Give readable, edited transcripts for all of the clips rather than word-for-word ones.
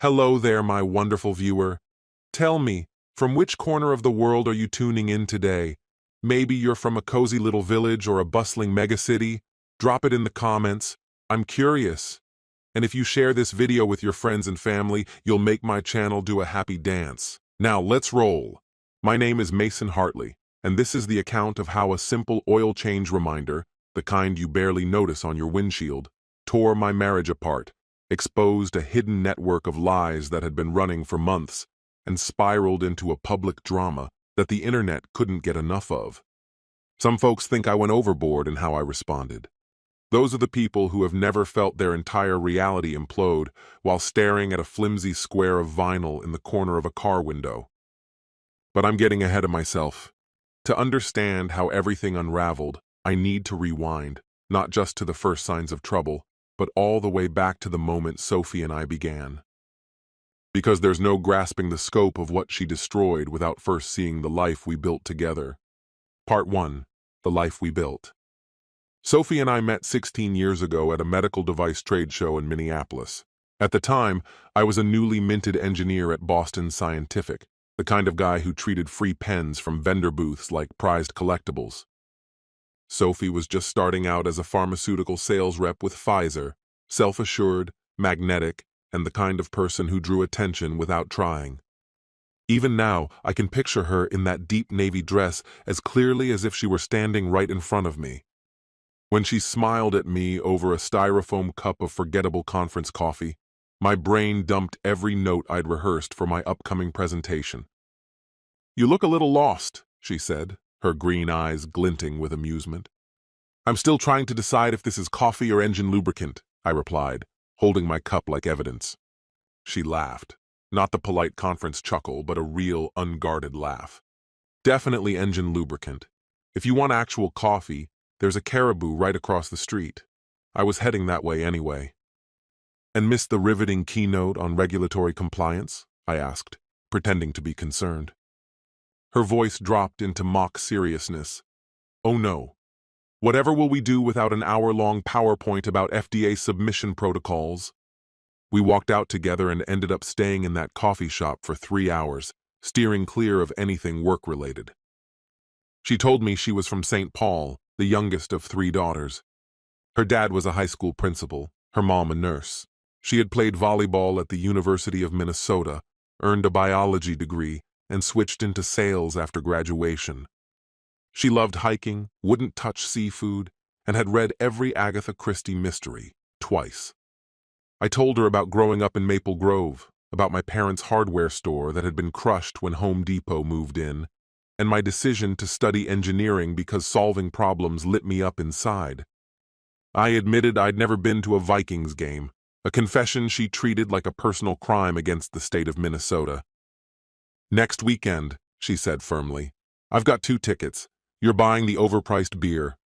Hello there, my wonderful viewer. Tell me, from which corner of the world are you tuning in today? Maybe you're from a cozy little village or a bustling megacity? Drop it in the comments. I'm curious. And if you share this video with your friends and family, you'll make my channel do a happy dance. Now, let's roll. My name is Mason Hartley, and this is the account of how a simple oil change reminder, the kind you barely notice on your windshield, tore my marriage apart, exposed a hidden network of lies that had been running for months, and spiraled into a public drama that the internet couldn't get enough of. Some folks think I went overboard in how I responded. Those are the people who have never felt their entire reality implode while staring at a flimsy square of vinyl in the corner of a car window. But I'm getting ahead of myself. To understand how everything unraveled, I need to rewind, not just to the first signs of trouble, but all the way back to the moment Sophie and I began. Because there's no grasping the scope of what she destroyed without first seeing the life we built together. Part 1. The Life We Built. Sophie and I met 16 years ago at a medical device trade show in Minneapolis. At the time, I was a newly minted engineer at Boston Scientific, the kind of guy who treated free pens from vendor booths like prized collectibles. Sophie was just starting out as a pharmaceutical sales rep with Pfizer, self-assured, magnetic, and the kind of person who drew attention without trying. Even now, I can picture her in that deep navy dress as clearly as if she were standing right in front of me. When she smiled at me over a styrofoam cup of forgettable conference coffee, my brain dumped every note I'd rehearsed for my upcoming presentation. "You look a little lost," she said, her green eyes glinting with amusement. "I'm still trying to decide if this is coffee or engine lubricant," I replied, holding my cup like evidence. She laughed, not the polite conference chuckle, but a real, unguarded laugh. "Definitely engine lubricant. If you want actual coffee, there's a Caribou right across the street." I was heading that way anyway. "And missed the riveting keynote on regulatory compliance?" I asked, pretending to be concerned. Her voice dropped into mock seriousness. "Oh no. Whatever will we do without an hour-long PowerPoint about FDA submission protocols?" We walked out together and ended up staying in that coffee shop for 3 hours, steering clear of anything work-related. She told me she was from St. Paul, the youngest of 3 daughters. Her dad was a high school principal, her mom a nurse. She had played volleyball at the University of Minnesota, earned a biology degree, and switched into sales after graduation. She loved hiking, wouldn't touch seafood, and had read every Agatha Christie mystery, twice. I told her about growing up in Maple Grove, about my parents' hardware store that had been crushed when Home Depot moved in, and my decision to study engineering because solving problems lit me up inside. I admitted I'd never been to a Vikings game, a confession she treated like a personal crime against the state of Minnesota. "Next weekend," she said firmly. "I've got 2 tickets. You're buying the overpriced beer."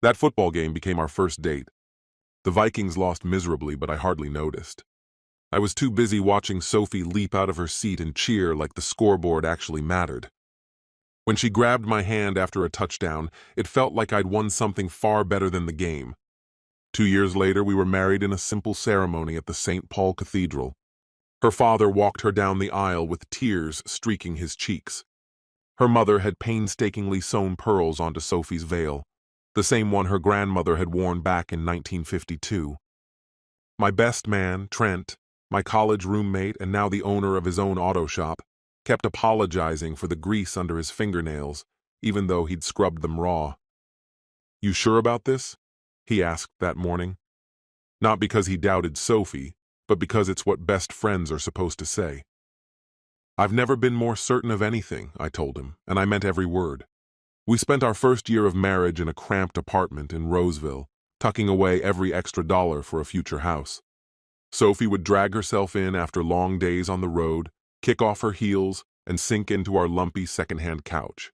That football game became our first date. The Vikings lost miserably, but I hardly noticed. I was too busy watching Sophie leap out of her seat and cheer like the scoreboard actually mattered. When she grabbed my hand after a touchdown, it felt like I'd won something far better than the game. 2 years later, we were married in a simple ceremony at the St. Paul Cathedral. Her father walked her down the aisle with tears streaking his cheeks. Her mother had painstakingly sewn pearls onto Sophie's veil, the same one her grandmother had worn back in 1952. My best man, Trent, my college roommate and now the owner of his own auto shop, kept apologizing for the grease under his fingernails, even though he'd scrubbed them raw. "You sure about this?" he asked that morning. Not because he doubted Sophie, but because it's what best friends are supposed to say. "I've never been more certain of anything," I told him, and I meant every word. We spent our first year of marriage in a cramped apartment in Roseville, tucking away every extra dollar for a future house. Sophie would drag herself in after long days on the road, kick off her heels, and sink into our lumpy secondhand couch.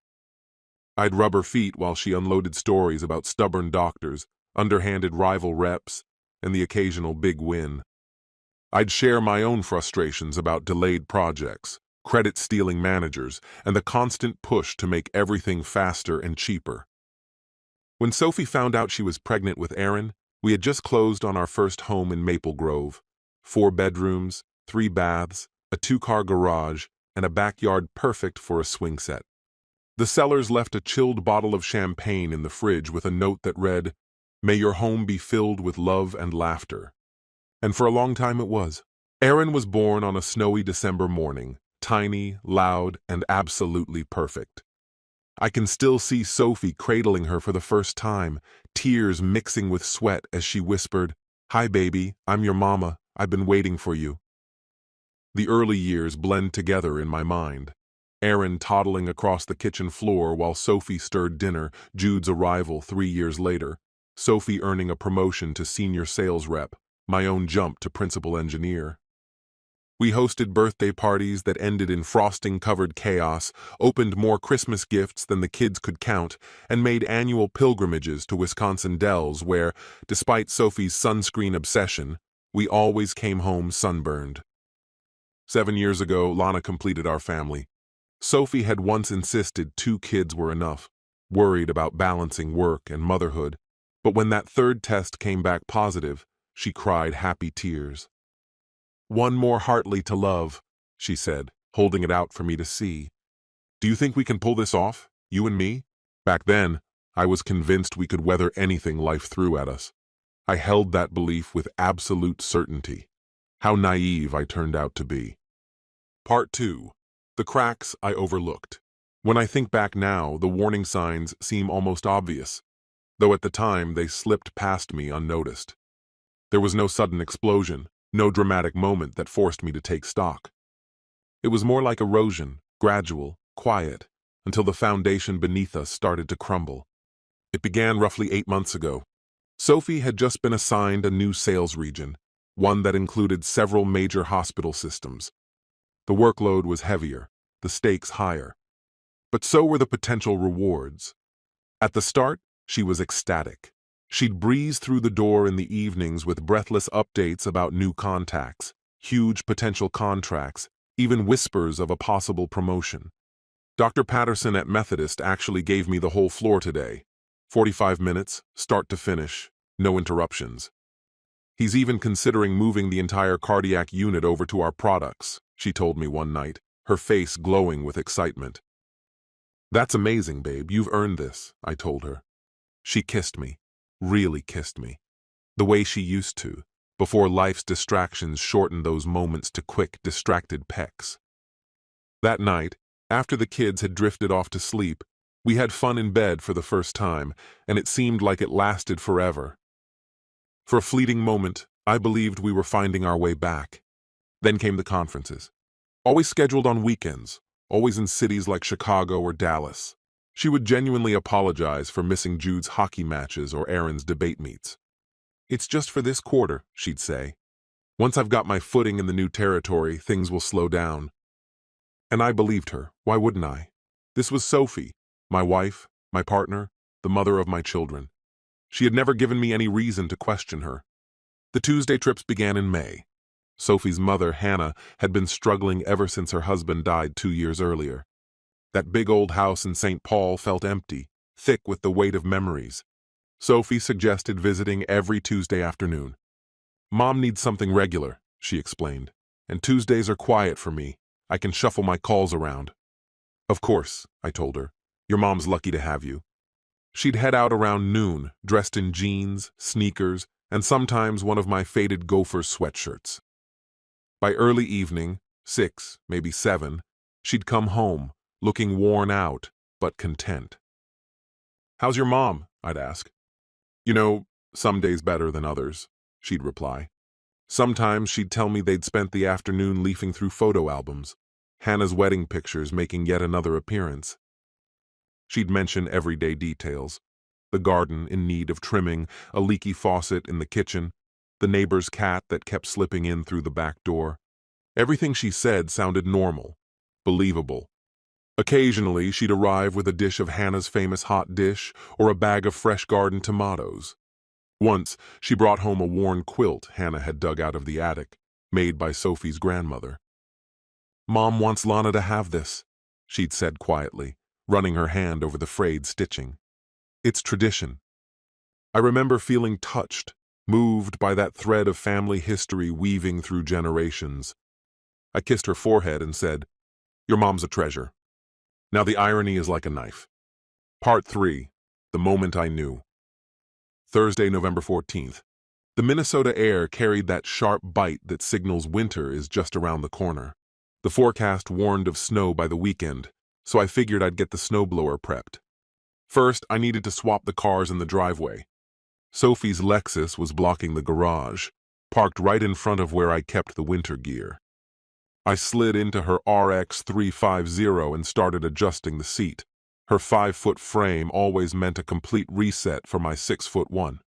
I'd rub her feet while she unloaded stories about stubborn doctors, underhanded rival reps, and the occasional big win. I'd share my own frustrations about delayed projects, credit-stealing managers, and the constant push to make everything faster and cheaper. When Sophie found out she was pregnant with Aaron, we had just closed on our first home in Maple Grove. 4 bedrooms, 3 baths, a 2-car garage, and a backyard perfect for a swing set. The sellers left a chilled bottle of champagne in the fridge with a note that read, "May your home be filled with love and laughter." And for a long time it was. Aaron was born on a snowy December morning, tiny, loud, and absolutely perfect. I can still see Sophie cradling her for the first time, tears mixing with sweat as she whispered, "Hi, baby, I'm your mama. I've been waiting for you." The early years blend together in my mind. Aaron toddling across the kitchen floor while Sophie stirred dinner, Jude's arrival 3 years later, Sophie earning a promotion to senior sales rep, my own jump to principal engineer. We hosted birthday parties that ended in frosting-covered chaos, opened more Christmas gifts than the kids could count, and made annual pilgrimages to Wisconsin Dells where, despite Sophie's sunscreen obsession, we always came home sunburned. 7 years ago, Lana completed our family. Sophie had once insisted 2 kids were enough, worried about balancing work and motherhood, but when that 3rd test came back positive, she cried happy tears. "One more Hartley to love," she said, holding it out for me to see. "Do you think we can pull this off, you and me?" Back then, I was convinced we could weather anything life threw at us. I held that belief with absolute certainty. How naive I turned out to be. Part 2. The cracks I overlooked. When I think back now, the warning signs seem almost obvious, though at the time they slipped past me unnoticed. There was no sudden explosion, no dramatic moment that forced me to take stock. It was more like erosion, gradual, quiet, until the foundation beneath us started to crumble. It began roughly 8 months ago. Sophie had just been assigned a new sales region, one that included several major hospital systems. The workload was heavier, the stakes higher. But so were the potential rewards. At the start, she was ecstatic. She'd breeze through the door in the evenings with breathless updates about new contacts, huge potential contracts, even whispers of a possible promotion. Dr. Patterson at Methodist actually gave me the whole floor today. 45 minutes, start to finish, no interruptions. He's even considering moving the entire cardiac unit over to our products, she told me one night, her face glowing with excitement. "That's amazing, babe. You've earned this," I told her. She kissed me. Really kissed me. The way she used to, before life's distractions shortened those moments to quick, distracted pecks. That night, after the kids had drifted off to sleep, we had fun in bed for the first time, and it seemed like it lasted forever. For a fleeting moment, I believed we were finding our way back. Then came the conferences. Always scheduled on weekends, always in cities like Chicago or Dallas. She would genuinely apologize for missing Jude's hockey matches or Aaron's debate meets. "It's just for this quarter," she'd say. "Once I've got my footing in the new territory, things will slow down." And I believed her. Why wouldn't I? This was Sophie, my wife, my partner, the mother of my children. She had never given me any reason to question her. The Tuesday trips began in May. Sophie's mother, Hannah, had been struggling ever since her husband died 2 years earlier. That big old house in St. Paul felt empty, thick with the weight of memories. Sophie suggested visiting every Tuesday afternoon. "Mom needs something regular," she explained, "and Tuesdays are quiet for me. I can shuffle my calls around." "Of course," I told her. "Your mom's lucky to have you." She'd head out around noon, dressed in jeans, sneakers, and sometimes one of my faded Gophers sweatshirts. By early evening, 6, maybe 7, she'd come home, looking worn out, but content. "How's your mom?" I'd ask. "You know, some days better than others," she'd reply. Sometimes she'd tell me they'd spent the afternoon leafing through photo albums, Hannah's wedding pictures making yet another appearance. She'd mention everyday details: the garden in need of trimming, a leaky faucet in the kitchen, the neighbor's cat that kept slipping in through the back door. Everything she said sounded normal, believable. Occasionally, she'd arrive with a dish of Hannah's famous hot dish or a bag of fresh garden tomatoes. Once, she brought home a worn quilt Hannah had dug out of the attic, made by Sophie's grandmother. "Mom wants Lana to have this," she'd said quietly, running her hand over the frayed stitching. "It's tradition." I remember feeling touched, moved by that thread of family history weaving through generations. I kissed her forehead and said, "Your mom's a treasure." Now the irony is like a knife. Part 3. The Moment I Knew. Thursday, November 14th. The Minnesota air carried that sharp bite that signals winter is just around the corner. The forecast warned of snow by the weekend, so I figured I'd get the snowblower prepped. First, I needed to swap the cars in the driveway. Sophie's Lexus was blocking the garage, parked right in front of where I kept the winter gear. I slid into her RX 350 and started adjusting the seat. Her 5-foot frame always meant a complete reset for my 6'1".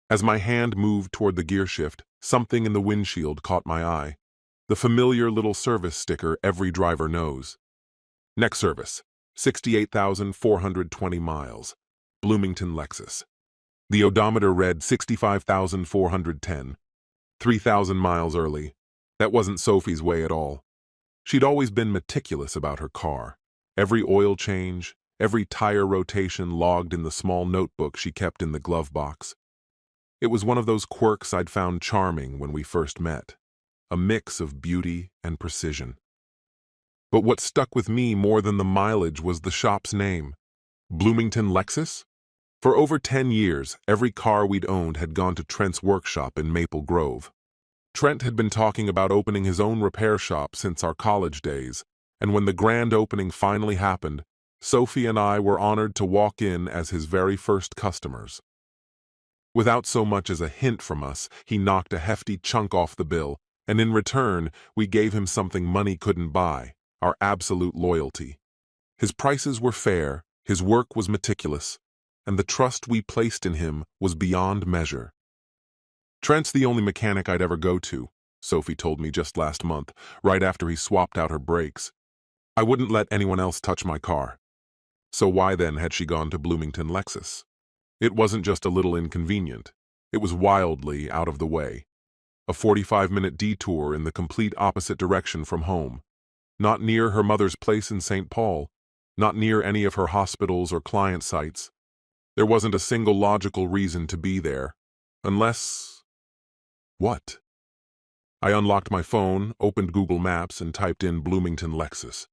As my hand moved toward the gearshift, something in the windshield caught my eye. The familiar little service sticker every driver knows. Next service, 68,420 miles. Bloomington, Lexus. The odometer read 65,410. 3,000 miles early. That wasn't Sophie's way at all. She'd always been meticulous about her car. Every oil change, every tire rotation logged in the small notebook she kept in the glove box. It was one of those quirks I'd found charming when we first met. A mix of beauty and precision. But what stuck with me more than the mileage was the shop's name. Bloomington Lexus? For over 10 years, every car we'd owned had gone to Trent's workshop in Maple Grove. Trent had been talking about opening his own repair shop since our college days, and when the grand opening finally happened, Sophie and I were honored to walk in as his very first customers. Without so much as a hint from us, he knocked a hefty chunk off the bill, and in return, we gave him something money couldn't buy, our absolute loyalty. His prices were fair, his work was meticulous, and the trust we placed in him was beyond measure. "Trent's the only mechanic I'd ever go to," Sophie told me just last month, right after he swapped out her brakes. "I wouldn't let anyone else touch my car." So why then had she gone to Bloomington Lexus? It wasn't just a little inconvenient. It was wildly out of the way. A 45-minute detour in the complete opposite direction from home. Not near her mother's place in St. Paul. Not near any of her hospitals or client sites. There wasn't a single logical reason to be there. Unless... What? I unlocked my phone, opened Google Maps, and typed in Bloomington Lexus.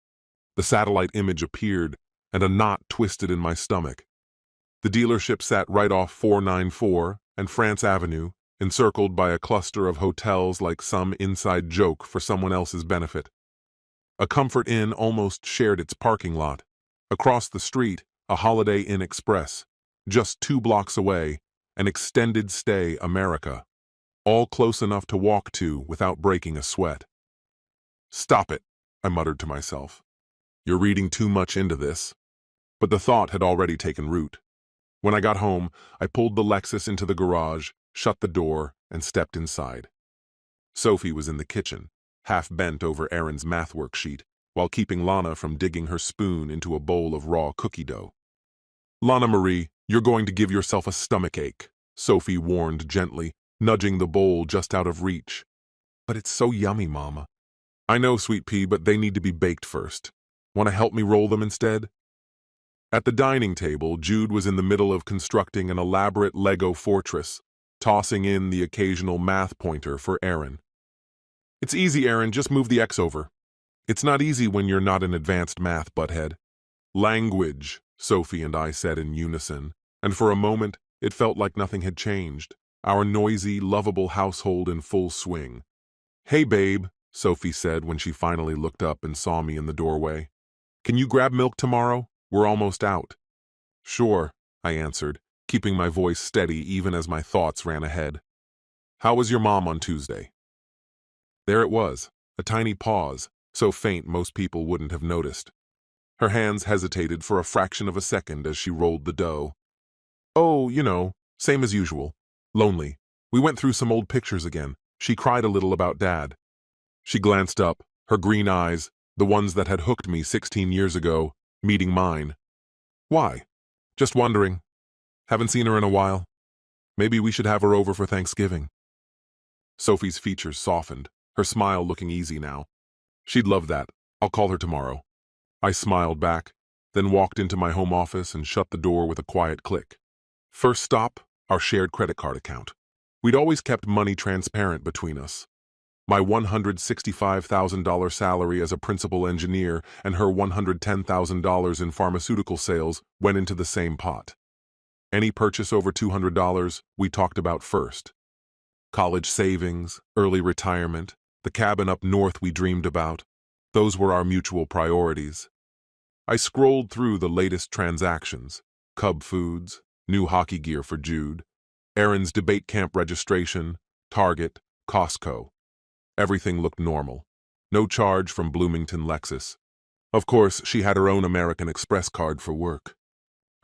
The satellite image appeared, and a knot twisted in my stomach. The dealership sat right off 494 and France Avenue, encircled by a cluster of hotels like some inside joke for someone else's benefit. A Comfort Inn almost shared its parking lot. Across the street, a Holiday Inn Express. Just 2 blocks away, an extended stay America. All close enough to walk to without breaking a sweat. "Stop it," I muttered to myself. "You're reading too much into this." But the thought had already taken root. When I got home, I pulled the Lexus into the garage, shut the door, and stepped inside. Sophie was in the kitchen, half bent over Aaron's math worksheet, while keeping Lana from digging her spoon into a bowl of raw cookie dough. "Lana Marie, you're going to give yourself a stomachache," Sophie warned gently, nudging the bowl just out of reach. "But it's so yummy, Mama." "I know, sweet pea, but they need to be baked first. Want to help me roll them instead?" At the dining table, Jude was in the middle of constructing an elaborate Lego fortress, tossing in the occasional math pointer for Aaron. "It's easy, Aaron, just move the X over." "It's not easy when you're not in advanced math, butthead." "Language," Sophie and I said in unison, and for a moment it felt like nothing had changed, our noisy, lovable household in full swing. "Hey, babe," Sophie said when she finally looked up and saw me in the doorway. "Can you grab milk tomorrow? We're almost out." "Sure," I answered, keeping my voice steady even as my thoughts ran ahead. "How was your mom on Tuesday?" There it was, a tiny pause, so faint most people wouldn't have noticed. Her hands hesitated for a fraction of a second as she rolled the dough. "Oh, same as usual. Lonely. We went through some old pictures again. She cried a little about Dad." She glanced up, her green eyes, the ones that had hooked me 16 years ago, meeting mine. "Why?" "Just wondering. Haven't seen her in a while. Maybe we should have her over for Thanksgiving." Sophie's features softened, her smile looking easy now. "She'd love that. I'll call her tomorrow." I smiled back, then walked into my home office and shut the door with a quiet click. First stop, our shared credit card account. We'd always kept money transparent between us. My $165,000 salary as a principal engineer and her $110,000 in pharmaceutical sales went into the same pot. Any purchase over $200 we talked about first. College savings, early retirement, the cabin up north we dreamed about. Those were our mutual priorities. I scrolled through the latest transactions: Cub Foods, new hockey gear for Jude, Aaron's debate camp registration, Target, Costco. Everything looked normal. No charge from Bloomington Lexus. Of course, she had her own American Express card for work.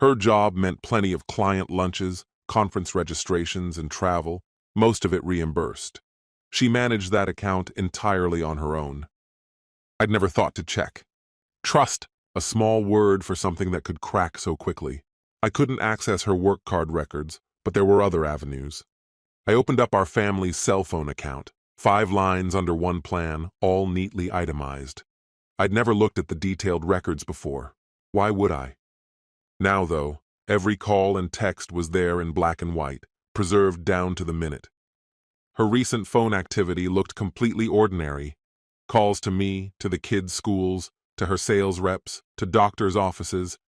Her job meant plenty of client lunches, conference registrations, and travel, most of it reimbursed. She managed that account entirely on her own. I'd never thought to check. Trust, a small word for something that could crack so quickly. I couldn't access her work card records, but there were other avenues. I opened up our family's cell phone account, 5 lines under one plan, all neatly itemized. I'd never looked at the detailed records before. Why would I? Now, though, every call and text was there in black and white, preserved down to the minute. Her recent phone activity looked completely ordinary. Calls to me, to the kids' schools, to her sales reps, to doctors' offices.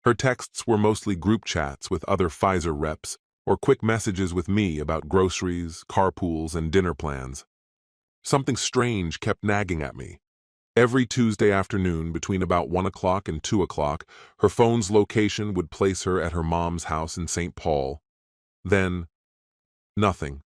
Her texts were mostly group chats with other Pfizer reps, or quick messages with me about groceries, carpools, and dinner plans. Something strange kept nagging at me. Every Tuesday afternoon between about 1 o'clock and 2 o'clock, her phone's location would place her at her mom's house in St. Paul. Then, nothing.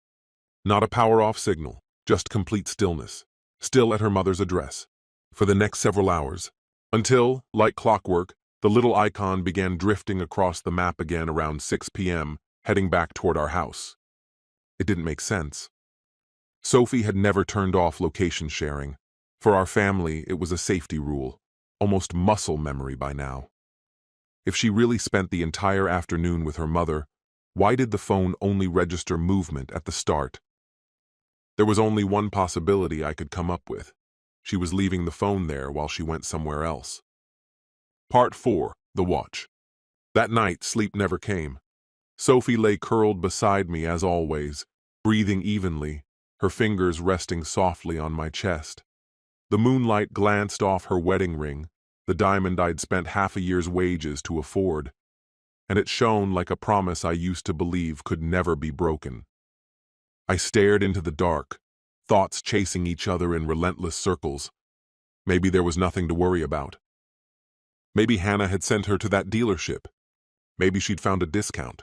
Not a power-off signal, just complete stillness. Still at her mother's address. For the next several hours. Until, like clockwork, the little icon began drifting across the map again around 6 p.m., heading back toward our house. It didn't make sense. Sophie had never turned off location sharing. For our family, it was a safety rule, almost muscle memory by now. If she really spent the entire afternoon with her mother, why did the phone only register movement at the start? There was only one possibility I could come up with. She was leaving the phone there while she went somewhere else. Part 4. The Watch. That night, sleep never came. Sophie lay curled beside me as always, breathing evenly, her fingers resting softly on my chest. The moonlight glanced off her wedding ring, the diamond I'd spent half a year's wages to afford, and it shone like a promise I used to believe could never be broken. I stared into the dark, thoughts chasing each other in relentless circles. Maybe there was nothing to worry about. Maybe Hannah had sent her to that dealership. Maybe she'd found a discount.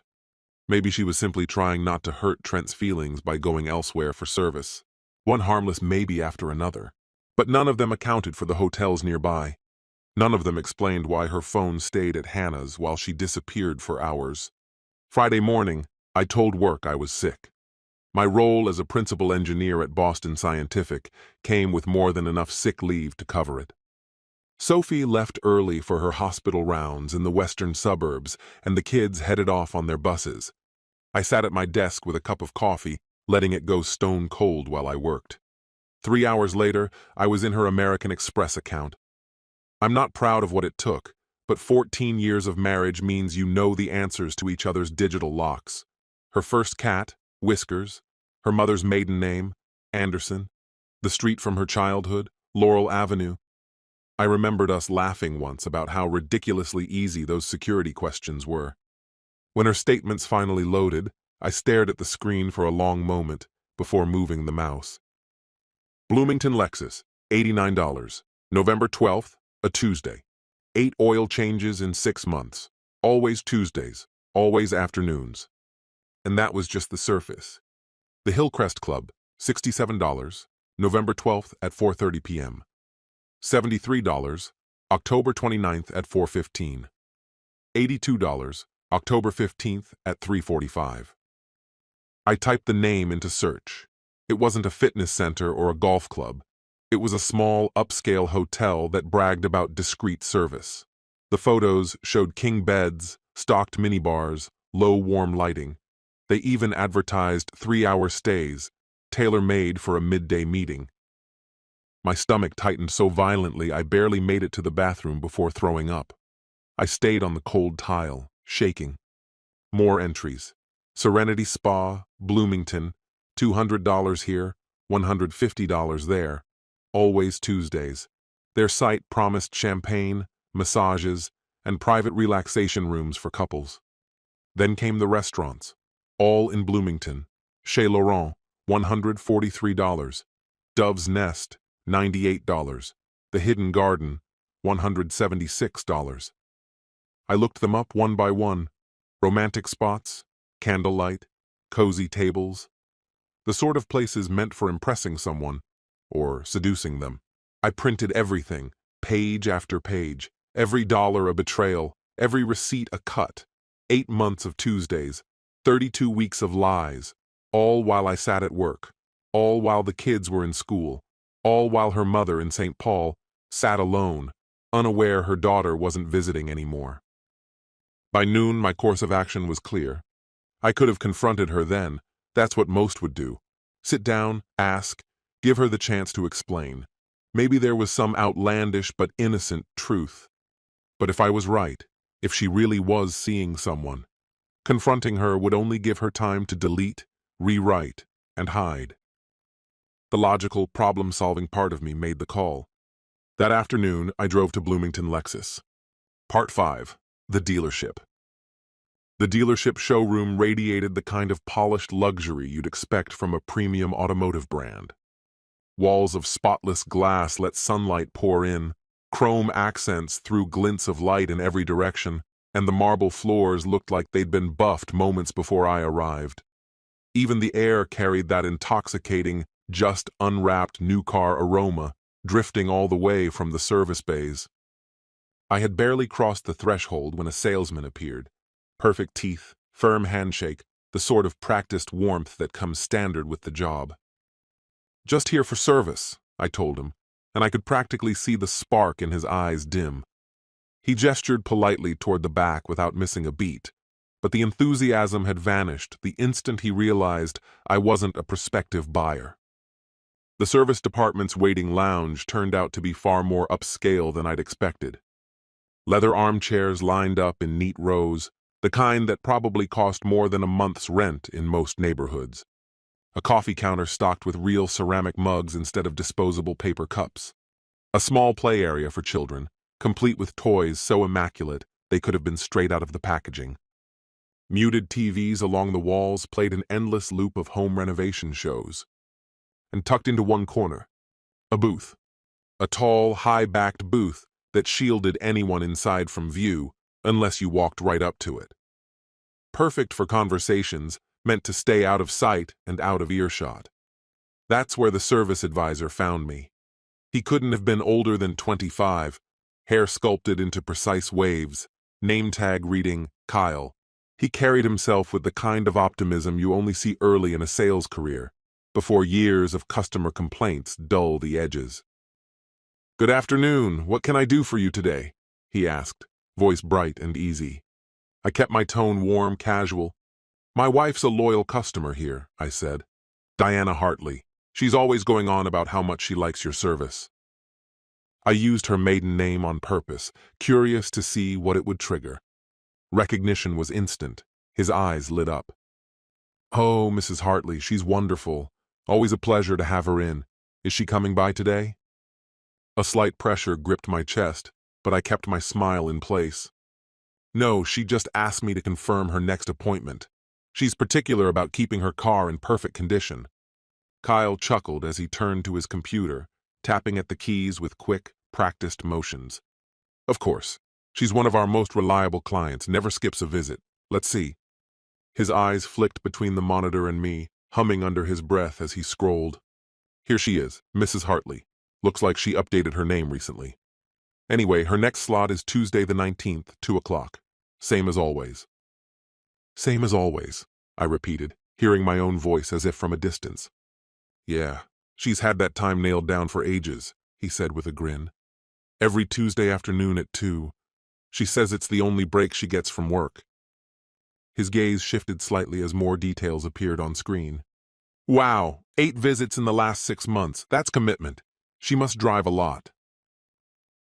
Maybe she was simply trying not to hurt Trent's feelings by going elsewhere for service. One harmless maybe after another. But none of them accounted for the hotels nearby. None of them explained why her phone stayed at Hannah's while she disappeared for hours. Friday morning, I told work I was sick. My role as a principal engineer at Boston Scientific came with more than enough sick leave to cover it. Sophie left early for her hospital rounds in the western suburbs, and the kids headed off on their buses. I sat at my desk with a cup of coffee, letting it go stone cold while I worked. 3 hours later, I was in her American Express account. I'm not proud of what it took, but 14 years of marriage means you know the answers to each other's digital locks. Her first cat, Whiskers, her mother's maiden name, Anderson, the street from her childhood, Laurel Avenue. I remembered us laughing once about how ridiculously easy those security questions were. When her statements finally loaded, I stared at the screen for a long moment before moving the mouse. Bloomington Lexus, $89. November 12th, a Tuesday. 8 oil changes in 6 months. Always Tuesdays, always afternoons. And that was just the surface. The Hillcrest Club, $67, November 12th at 4:30 p.m. $73, October 29th at 4:15. $82, October 15th at 3:45. I typed the name into search. It wasn't a fitness center or a golf club. It was a small, upscale hotel that bragged about discreet service. The photos showed king beds, stocked minibars, low warm lighting. They even advertised 3-hour stays, tailor-made for a midday meeting. My stomach tightened so violently I barely made it to the bathroom before throwing up. I stayed on the cold tile, shaking. More entries. Serenity Spa, Bloomington, $200 here, $150 there. Always Tuesdays. Their site promised champagne, massages, and private relaxation rooms for couples. Then came the restaurants, all in Bloomington. Chez Laurent, $143. Dove's Nest, $98. The Hidden Garden, $176. I looked them up one by one. Romantic spots, candlelight, cozy tables. The sort of places meant for impressing someone, or seducing them. I printed everything, page after page, every dollar a betrayal, every receipt a cut. 8 months of Tuesdays, 32 weeks of lies, all while I sat at work, all while the kids were in school, all while her mother in St. Paul sat alone, unaware her daughter wasn't visiting anymore. By noon, my course of action was clear. I could have confronted her then. That's what most would do. Sit down, ask, give her the chance to explain. Maybe there was some outlandish but innocent truth. But if I was right, if she really was seeing someone, confronting her would only give her time to delete, rewrite, and hide. The logical, problem-solving part of me made the call. That afternoon, I drove to Bloomington Lexus. Part 5. The Dealership. The dealership showroom radiated the kind of polished luxury you'd expect from a premium automotive brand. Walls of spotless glass let sunlight pour in, chrome accents threw glints of light in every direction, and the marble floors looked like they'd been buffed moments before I arrived. Even the air carried that intoxicating, just unwrapped new car aroma, drifting all the way from the service bays. I had barely crossed the threshold when a salesman appeared. Perfect teeth, firm handshake, the sort of practiced warmth that comes standard with the job. "Just here for service," I told him, and I could practically see the spark in his eyes dim. He gestured politely toward the back without missing a beat, but the enthusiasm had vanished the instant he realized I wasn't a prospective buyer. The service department's waiting lounge turned out to be far more upscale than I'd expected. Leather armchairs lined up in neat rows, the kind that probably cost more than a month's rent in most neighborhoods. A coffee counter stocked with real ceramic mugs instead of disposable paper cups. A small play area for children, complete with toys so immaculate they could have been straight out of the packaging. Muted TVs along the walls played an endless loop of home renovation shows. And tucked into one corner, a booth. A tall, high-backed booth that shielded anyone inside from view unless you walked right up to it. Perfect for conversations, meant to stay out of sight and out of earshot. That's where the service advisor found me. He couldn't have been older than 25, hair sculpted into precise waves, name tag reading Kyle. He carried himself with the kind of optimism you only see early in a sales career, before years of customer complaints dull the edges. "Good afternoon, what can I do for you today?" he asked, voice bright and easy. I kept my tone warm, casual. "My wife's a loyal customer here," I said. "Diana Hartley. She's always going on about how much she likes your service." I used her maiden name on purpose, curious to see what it would trigger. Recognition was instant. His eyes lit up. "Oh, Mrs. Hartley, she's wonderful. Always a pleasure to have her in. Is she coming by today?" A slight pressure gripped my chest, but I kept my smile in place. "No, she just asked me to confirm her next appointment. She's particular about keeping her car in perfect condition." Kyle chuckled as he turned to his computer, tapping at the keys with quick, practiced motions. "Of course. She's one of our most reliable clients, never skips a visit. Let's see." His eyes flicked between the monitor and me, humming under his breath as he scrolled. "Here she is, Mrs. Hartley. Looks like she updated her name recently. Anyway, her next slot is Tuesday the 19th, 2 o'clock. Same as always." "Same as always," I repeated, hearing my own voice as if from a distance. "Yeah, she's had that time nailed down for ages," he said with a grin. "Every Tuesday afternoon at 2. She says it's the only break she gets from work." His gaze shifted slightly as more details appeared on screen. "Wow, 8 visits in the last 6 months. That's commitment. She must drive a lot."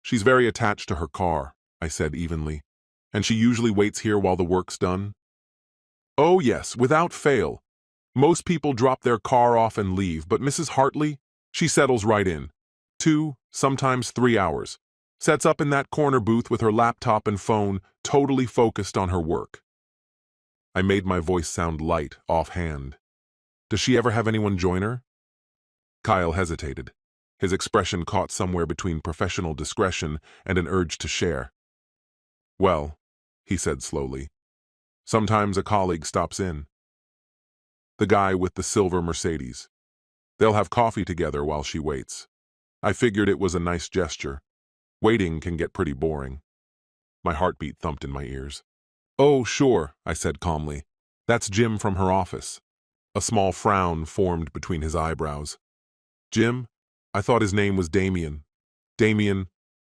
"She's very attached to her car," I said evenly. "And she usually waits here while the work's done?" "Oh yes, without fail. Most people drop their car off and leave, but Mrs. Hartley, she settles right in. 2, sometimes 3 hours. Sets up in that corner booth with her laptop and phone, totally focused on her work. I made my voice sound light, offhand. Does she ever have anyone join her? Kyle hesitated. His expression caught somewhere between professional discretion and an urge to share. Well, he said slowly, sometimes a colleague stops in. The guy with the silver Mercedes. They'll have coffee together while she waits. I figured it was a nice gesture. Waiting can get pretty boring. My heartbeat thumped in my ears. Oh, sure, I said calmly. That's Jim from her office. A small frown formed between his eyebrows. Jim? I thought his name was Damien. Damien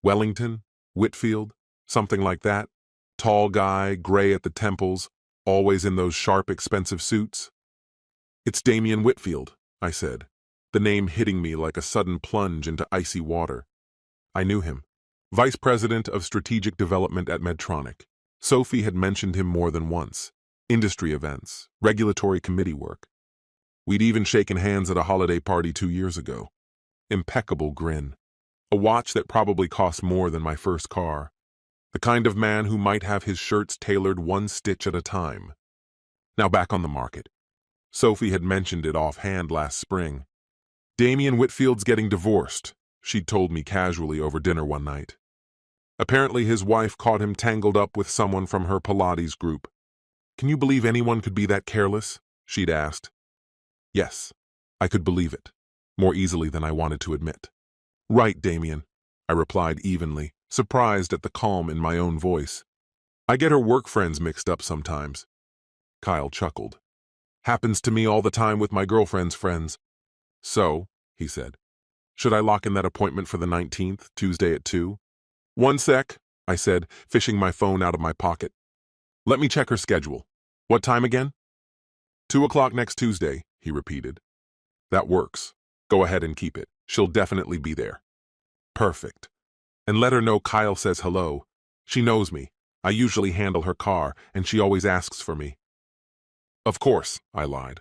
Wellington? Whitfield? Something like that? Tall guy, gray at the temples, always in those sharp, expensive suits? It's Damien Whitfield, I said, the name hitting me like a sudden plunge into icy water. I knew him. Vice President of Strategic Development at Medtronic. Sophie had mentioned him more than once. Industry events, regulatory committee work. We'd even shaken hands at a holiday party 2 years ago. Impeccable grin. A watch that probably cost more than my first car. The kind of man who might have his shirts tailored one stitch at a time. Now back on the market. Sophie had mentioned it offhand last spring. Damien Whitfield's getting divorced, she'd told me casually over dinner one night. Apparently his wife caught him tangled up with someone from her Pilates group. Can you believe anyone could be that careless? She'd asked. Yes, I could believe it, more easily than I wanted to admit. Right, Damien, I replied evenly, surprised at the calm in my own voice. I get her work friends mixed up sometimes. Kyle chuckled. Happens to me all the time with my girlfriend's friends. So, he said, should I lock in that appointment for the 19th, Tuesday at 2? 1 sec, I said, fishing my phone out of my pocket. Let me check her schedule. What time again? 2 o'clock next Tuesday, he repeated. That works. Go ahead and keep it. She'll definitely be there. Perfect. And let her know Kyle says hello. She knows me. I usually handle her car, and she always asks for me. Of course, I lied.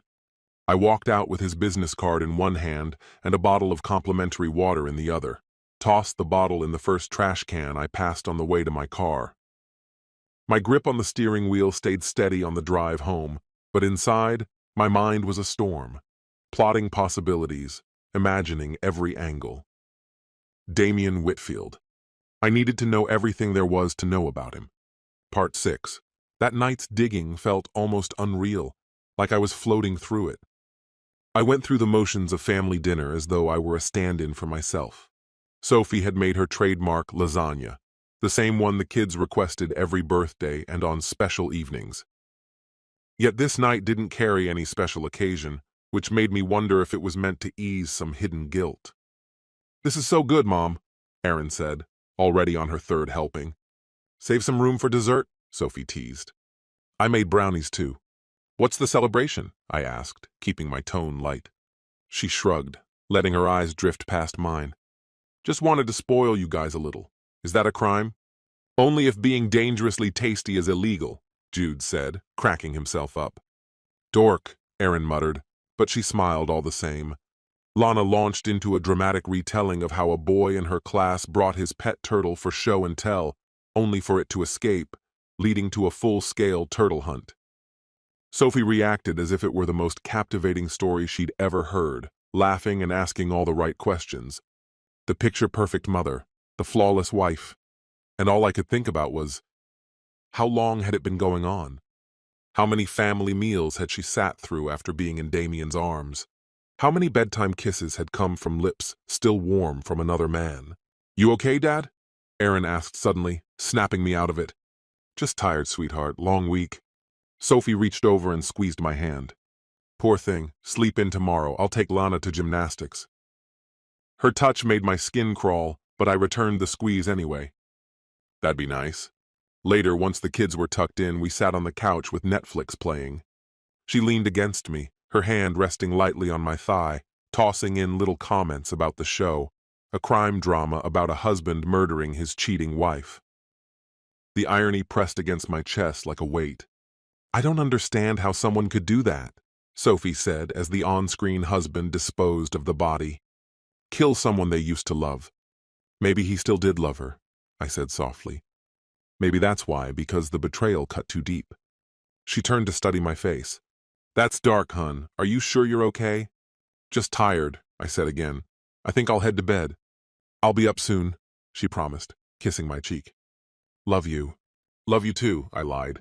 I walked out with his business card in one hand and a bottle of complimentary water in the other. Tossed the bottle in the first trash can I passed on the way to my car. My grip on the steering wheel stayed steady on the drive home, but inside, my mind was a storm, plotting possibilities, imagining every angle. Damien Whitfield. I needed to know everything there was to know about him. Part 6. That night's digging felt almost unreal, like I was floating through it. I went through the motions of family dinner as though I were a stand-in for myself. Sophie had made her trademark lasagna, the same one the kids requested every birthday and on special evenings. Yet this night didn't carry any special occasion, which made me wonder if it was meant to ease some hidden guilt. This is so good, Mom, Erin said, already on her third helping. Save some room for dessert, Sophie teased. I made brownies too. What's the celebration? I asked, keeping my tone light. She shrugged, letting her eyes drift past mine. Just wanted to spoil you guys a little. Is that a crime? Only if being dangerously tasty is illegal, Jude said, cracking himself up. Dork, Erin muttered, but she smiled all the same. Lana launched into a dramatic retelling of how a boy in her class brought his pet turtle for show and tell, only for it to escape, leading to a full-scale turtle hunt. Sophie reacted as if it were the most captivating story she'd ever heard, laughing and asking all the right questions. The picture-perfect mother, the flawless wife, and all I could think about was, how long had it been going on? How many family meals had she sat through after being in Damien's arms? How many bedtime kisses had come from lips still warm from another man? You okay, Dad? Erin asked suddenly, snapping me out of it. Just tired, sweetheart. Long week. Sophie reached over and squeezed my hand. Poor thing. Sleep in tomorrow. I'll take Lana to gymnastics. Her touch made my skin crawl, but I returned the squeeze anyway. That'd be nice. Later, once the kids were tucked in, we sat on the couch with Netflix playing. She leaned against me, her hand resting lightly on my thigh, tossing in little comments about the show, a crime drama about a husband murdering his cheating wife. The irony pressed against my chest like a weight. I don't understand how someone could do that, Sophie said as the on-screen husband disposed of the body. Kill someone they used to love. Maybe he still did love her, I said softly. Maybe that's why, because the betrayal cut too deep. She turned to study my face. That's dark, hun. Are you sure you're okay? Just tired, I said again. I think I'll head to bed. I'll be up soon, she promised, kissing my cheek. Love you. Love you too, I lied.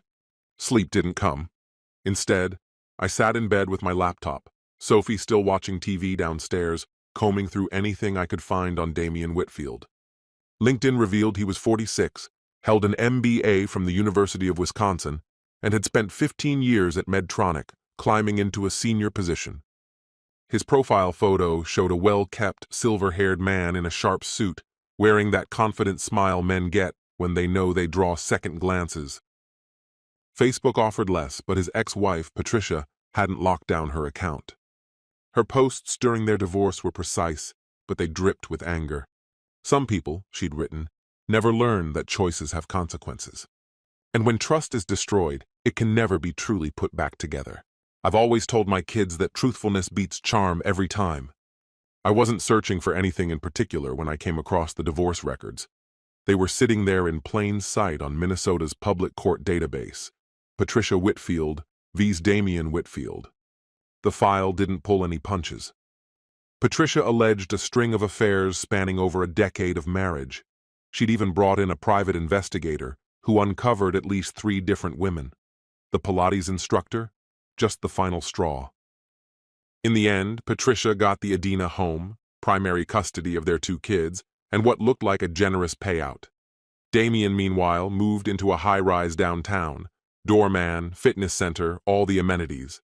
Sleep didn't come. Instead, I sat in bed with my laptop, Sophie still watching TV downstairs, combing through anything I could find on Damian Whitfield. LinkedIn revealed he was 46, held an MBA from the University of Wisconsin, and had spent 15 years at Medtronic, climbing into a senior position. His profile photo showed a well-kept, silver-haired man in a sharp suit, wearing that confident smile men get when they know they draw second glances. Facebook offered less, but his ex-wife, Patricia, hadn't locked down her account. Her posts during their divorce were precise, but they dripped with anger. Some people, she'd written, never learn that choices have consequences. And when trust is destroyed, it can never be truly put back together. I've always told my kids that truthfulness beats charm every time. I wasn't searching for anything in particular when I came across the divorce records. They were sitting there in plain sight on Minnesota's public court database. Patricia Whitfield vs. Damian Whitfield. The file didn't pull any punches. Patricia alleged a string of affairs spanning over a decade of marriage. She'd even brought in a private investigator who uncovered at least 3 different women. The Pilates instructor, just the final straw. In the end, Patricia got the Adina home, primary custody of their 2 kids, and what looked like a generous payout. Damian, meanwhile, moved into a high-rise downtown, doorman, fitness center, all the amenities.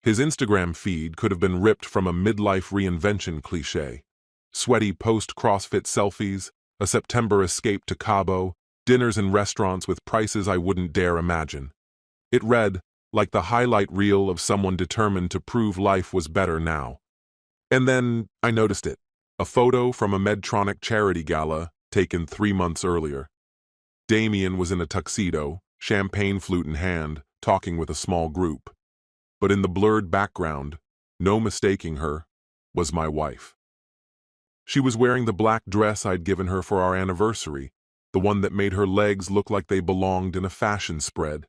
His Instagram feed could have been ripped from a midlife reinvention cliché. Sweaty post-CrossFit selfies, a September escape to Cabo, dinners in restaurants with prices I wouldn't dare imagine. It read, like the highlight reel of someone determined to prove life was better now. And then I noticed it, a photo from a Medtronic charity gala taken 3 months earlier. Damian was in a tuxedo, champagne flute in hand, talking with a small group. But in the blurred background, no mistaking her, was my wife. She was wearing the black dress I'd given her for our anniversary, the one that made her legs look like they belonged in a fashion spread.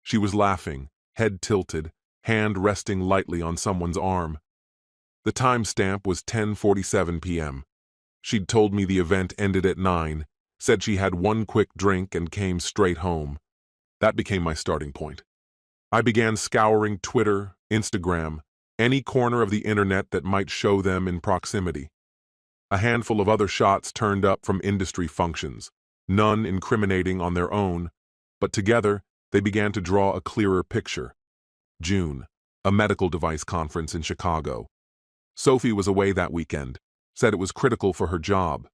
She was laughing, head tilted, hand resting lightly on someone's arm. The timestamp was 10:47 p.m. She'd told me the event ended at 9, said she had 1 quick drink and came straight home. That became my starting point. I began scouring Twitter, Instagram, any corner of the internet that might show them in proximity. A handful of other shots turned up from industry functions, none incriminating on their own, but together they began to draw a clearer picture. June, a medical device conference in Chicago. Sophie was away that weekend, said it was critical for her job.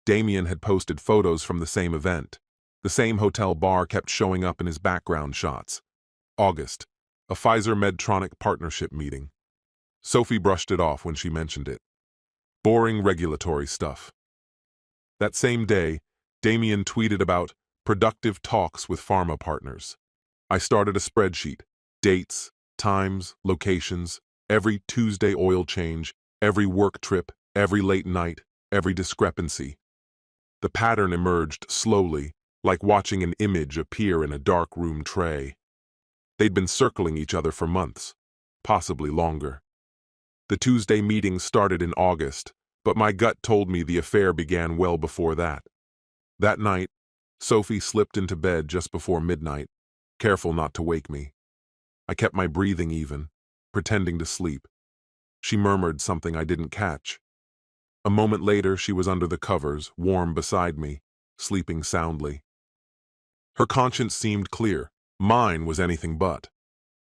Damian had posted photos from the same event. The same hotel bar kept showing up in his background shots. August, a Pfizer-Medtronic partnership meeting. Sophie brushed it off when she mentioned it. Boring regulatory stuff. That same day, Damian tweeted about productive talks with pharma partners. I started a spreadsheet, dates, times, locations, every Tuesday oil change, every work trip, every late night, every discrepancy. The pattern emerged slowly, like watching an image appear in a dark room tray. They'd been circling each other for months, possibly longer. The Tuesday meeting started in August, but my gut told me the affair began well before that. That night, Sophie slipped into bed just before midnight, careful not to wake me. I kept my breathing even, pretending to sleep. She murmured something I didn't catch. A moment later, she was under the covers, warm beside me, sleeping soundly. Her conscience seemed clear. Mine was anything but.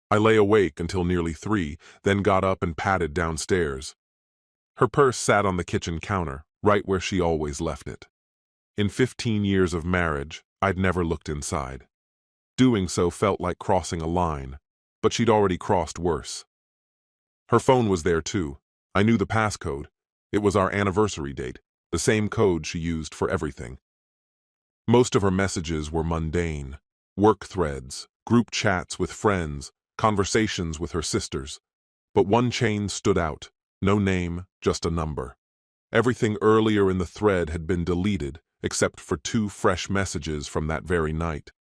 I lay awake until nearly 3, then got up and padded downstairs. Her purse sat on the kitchen counter, right where she always left it. In 15 years of marriage, I'd never looked inside. Doing so felt like crossing a line, but she'd already crossed worse. Her phone was there too. I knew the passcode. It was our anniversary date, the same code she used for everything. Most of her messages were mundane. Work threads, group chats with friends, conversations with her sisters. But one chain stood out. No name, just a number. Everything earlier in the thread had been deleted, except for 2 fresh messages from that very night.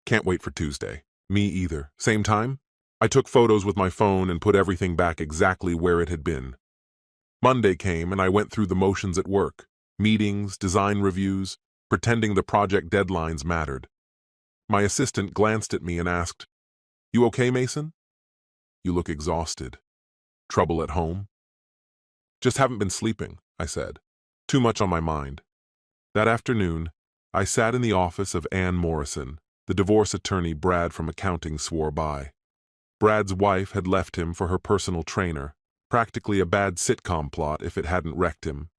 Can't wait for Tuesday. Me either. Same time? I took photos with my phone and put everything back exactly where it had been. Monday came and I went through the motions at work. Meetings, design reviews, pretending the project deadlines mattered. My assistant glanced at me and asked, "You okay, Mason? You look exhausted. Trouble at home?" "Just haven't been sleeping," I said. "Too much on my mind." That afternoon, I sat in the office of Ann Morrison, the divorce attorney Brad from accounting swore by. Brad's wife had left him for her personal trainer, practically a bad sitcom plot if it hadn't wrecked him.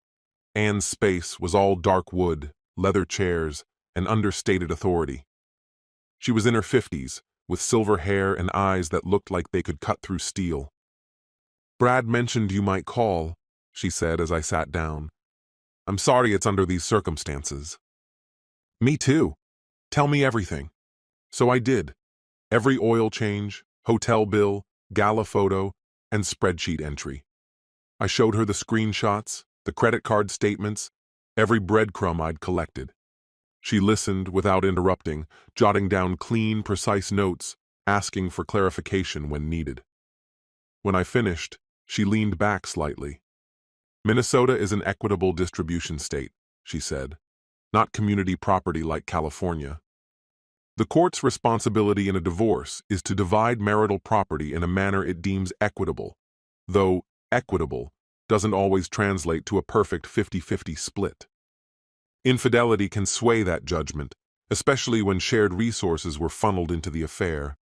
Ann's space was all dark wood, leather chairs, and understated authority. She was in her 50s, with silver hair and eyes that looked like they could cut through steel. "Brad mentioned you might call," she said as I sat down. "I'm sorry it's under these circumstances." "Me too. Tell me everything." So I did. Every oil change, hotel bill, gala photo, and spreadsheet entry. I showed her the screenshots, the credit card statements, every breadcrumb I'd collected. She listened without interrupting, jotting down clean, precise notes, asking for clarification when needed. When I finished, she leaned back slightly. "Minnesota is an equitable distribution state," she said, "not community property like California. The court's responsibility in a divorce is to divide marital property in a manner it deems equitable, though equitable doesn't always translate to a perfect 50-50 split. Infidelity can sway that judgment, especially when shared resources were funneled into the affair.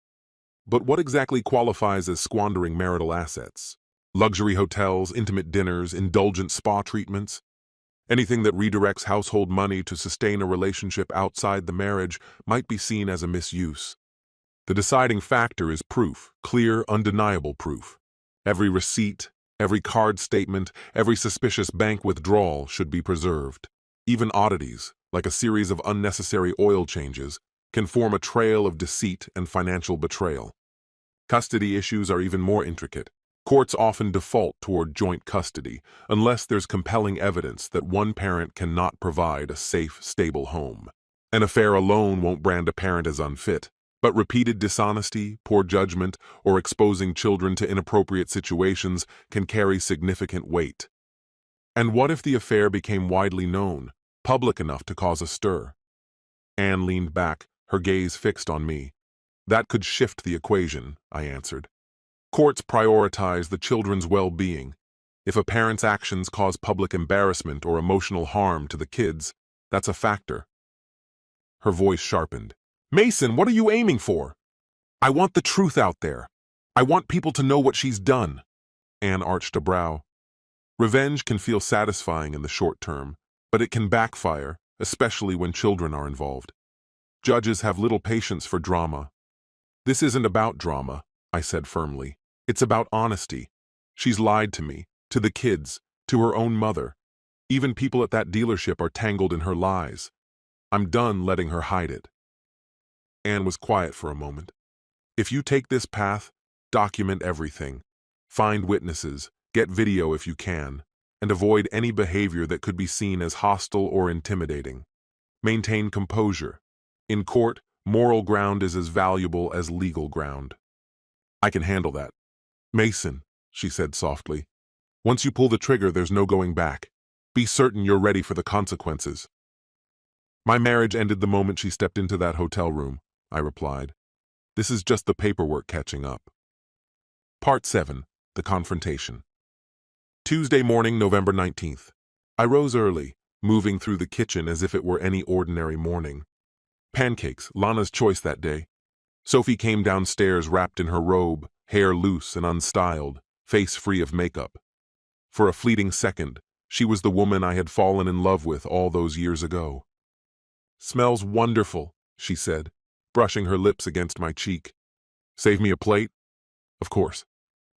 But what exactly qualifies as squandering marital assets? Luxury hotels, intimate dinners, indulgent spa treatments? Anything that redirects household money to sustain a relationship outside the marriage might be seen as a misuse. The deciding factor is proof, clear, undeniable proof. Every receipt, every card statement, every suspicious bank withdrawal should be preserved. Even oddities, like a series of unnecessary oil changes, can form a trail of deceit and financial betrayal. Custody issues are even more intricate. Courts often default toward joint custody, unless there's compelling evidence that one parent cannot provide a safe, stable home. An affair alone won't brand a parent as unfit, but repeated dishonesty, poor judgment, or exposing children to inappropriate situations can carry significant weight. And what if the affair became widely known, public enough to cause a stir? Anne leaned back, her gaze fixed on me. "That could shift the equation," I answered. "Courts prioritize the children's well-being. If a parent's actions cause public embarrassment or emotional harm to the kids, that's a factor." Her voice sharpened. "Mason, what are you aiming for?" "I want the truth out there. I want people to know what she's done." Anne arched a brow. Revenge can feel satisfying in the short term, but it can backfire, especially when children are involved. Judges have little patience for drama. "This isn't about drama," I said firmly. "It's about honesty. She's lied to me, to the kids, to her own mother. Even people at that dealership are tangled in her lies. I'm done letting her hide it." Anne was quiet for a moment. "If you take this path, document everything. Find witnesses, get video if you can, and avoid any behavior that could be seen as hostile or intimidating. Maintain composure. In court, moral ground is as valuable as legal ground." "I can handle that." "Mason," she said softly, "once you pull the trigger, there's no going back. Be certain you're ready for the consequences." "My marriage ended the moment she stepped into that hotel room," I replied. "This is just the paperwork catching up." Part 7. The Confrontation. Tuesday morning, November 19th. I rose early, moving through the kitchen as if it were any ordinary morning. Pancakes, Lana's choice that day. Sophie came downstairs wrapped in her robe, hair loose and unstyled, face free of makeup. For a fleeting second, she was the woman I had fallen in love with all those years ago. "Smells wonderful," she said, brushing her lips against my cheek. "Save me a plate?" "Of course."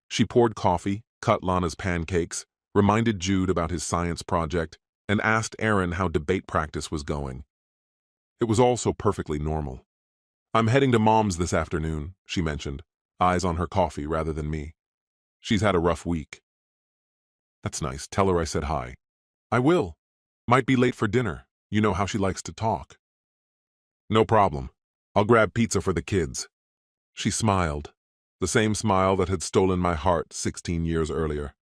She poured coffee, cut Lana's pancakes, reminded Jude about his science project, and asked Aaron how debate practice was going. It was all so perfectly normal. "I'm heading to Mom's this afternoon," she mentioned. eyes on her coffee rather than me. She's had a rough week. That's nice. Tell her I said hi. I will. Might be late for dinner. You know how she likes to talk. No problem. I'll grab pizza for the kids. She smiled, the same smile that had stolen my heart 16 years earlier.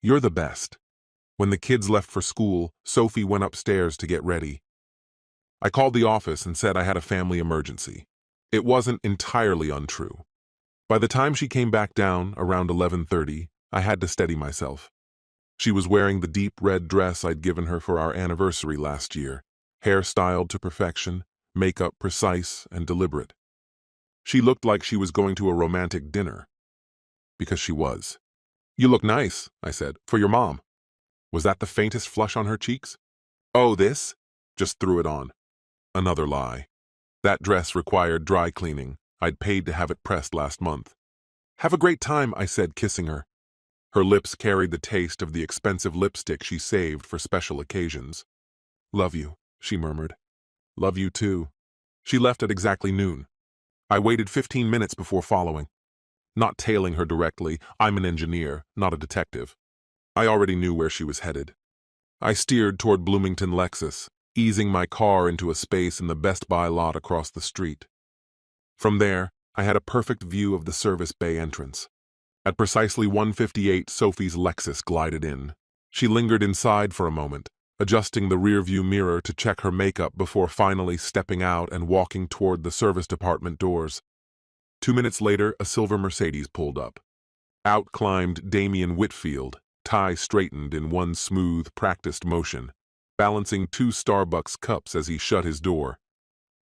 You're the best. When the kids left for school, Sophie went upstairs to get ready. I called the office and said I had a family emergency. It wasn't entirely untrue. By the time she came back down, around 11:30, I had to steady myself. She was wearing the deep red dress I'd given her for our anniversary last year, hair styled to perfection, makeup precise and deliberate. She looked like she was going to a romantic dinner. Because she was. You look nice, I said, for your mom. Was that the faintest flush on her cheeks? Oh, this? Just threw it on. Another lie. That dress required dry cleaning. I'd paid to have it pressed last month. Have a great time, I said, kissing her. Her lips carried the taste of the expensive lipstick she saved for special occasions. Love you, she murmured. Love you too. She left at exactly noon. I waited 15 minutes before following. Not tailing her directly, I'm an engineer, not a detective. I already knew where she was headed. I steered toward Bloomington Lexus, easing my car into a space in the Best Buy lot across the street. From there, I had a perfect view of the service bay entrance. At precisely 1:58, Sophie's Lexus glided in. She lingered inside for a moment, adjusting the rearview mirror to check her makeup before finally stepping out and walking toward the service department doors. 2 minutes later, a silver Mercedes pulled up. Out climbed Damian Whitfield, tie straightened in one smooth, practiced motion, balancing 2 Starbucks cups as he shut his door.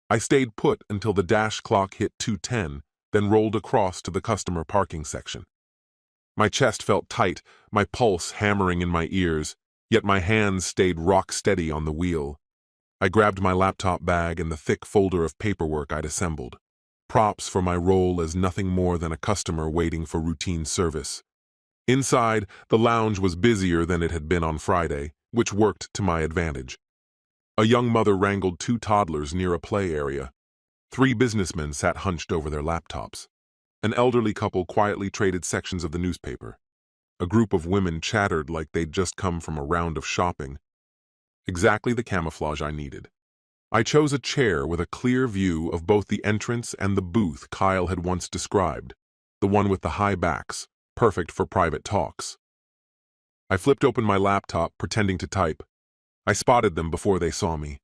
I stayed put until the dash clock hit 2:10, then rolled across to the customer parking section. My chest felt tight, my pulse hammering in my ears, yet my hands stayed rock steady on the wheel. I grabbed my laptop bag and the thick folder of paperwork I'd assembled. Props for my role as nothing more than a customer waiting for routine service. Inside, the lounge was busier than it had been on Friday, which worked to my advantage. A young mother wrangled 2 toddlers near a play area. 3 businessmen sat hunched over their laptops. An elderly couple quietly traded sections of the newspaper. A group of women chattered like they'd just come from a round of shopping. Exactly the camouflage I needed. I chose a chair with a clear view of both the entrance and the booth Kyle had once described, the one with the high backs, perfect for private talks. I flipped open my laptop, pretending to type. I spotted them before they saw me.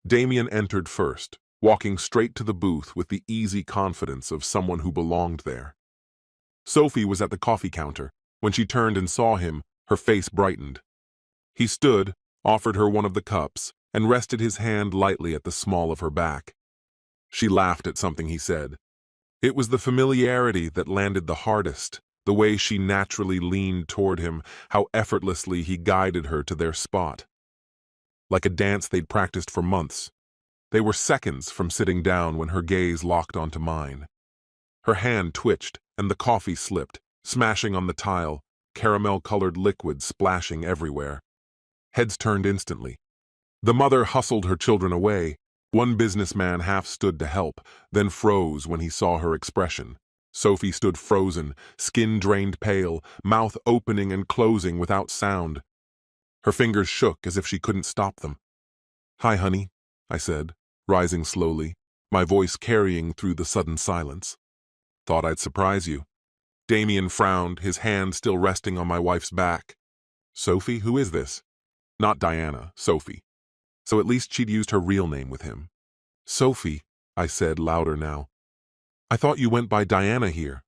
Damian entered first, walking straight to the booth with the easy confidence of someone who belonged there. Sophie was at the coffee counter. When she turned and saw him, her face brightened. He stood, offered her one of the cups, and rested his hand lightly at the small of her back. She laughed at something he said. It was the familiarity that landed the hardest, the way she naturally leaned toward him, how effortlessly he guided her to their spot. Like a dance they'd practiced for months. They were seconds from sitting down when her gaze locked onto mine. Her hand twitched, and the coffee slipped, smashing on the tile, caramel-colored liquid splashing everywhere. Heads turned instantly. The mother hustled her children away. One businessman half stood to help, then froze when he saw her expression. Sophie stood frozen, skin drained pale, mouth opening and closing without sound. Her fingers shook as if she couldn't stop them. "Hi, honey," I said, rising slowly, my voice carrying through the sudden silence. "Thought I'd surprise you." Damian frowned, his hand still resting on my wife's back. "Sophie, who is this?" Not Diana, Sophie. So at least she'd used her real name with him. "Sophie," I said, louder now. "I thought you went by Diana here.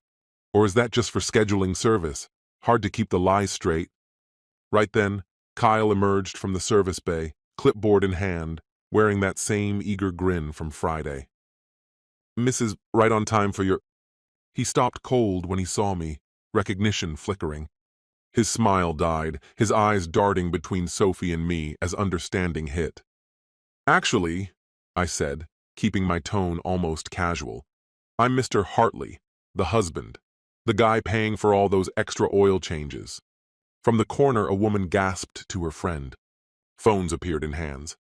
Or is that just for scheduling service? Hard to keep the lies straight." Right then, Kyle emerged from the service bay, clipboard in hand, wearing that same eager grin from Friday. "Mrs. Right on time for your—" He stopped cold when he saw me, recognition flickering. His smile died, his eyes darting between Sophie and me as understanding hit. "Actually," I said, keeping my tone almost casual, "I'm Mr. Hartley, the husband, the guy paying for all those extra oil changes." From the corner, a woman gasped to her friend. Phones appeared in hands.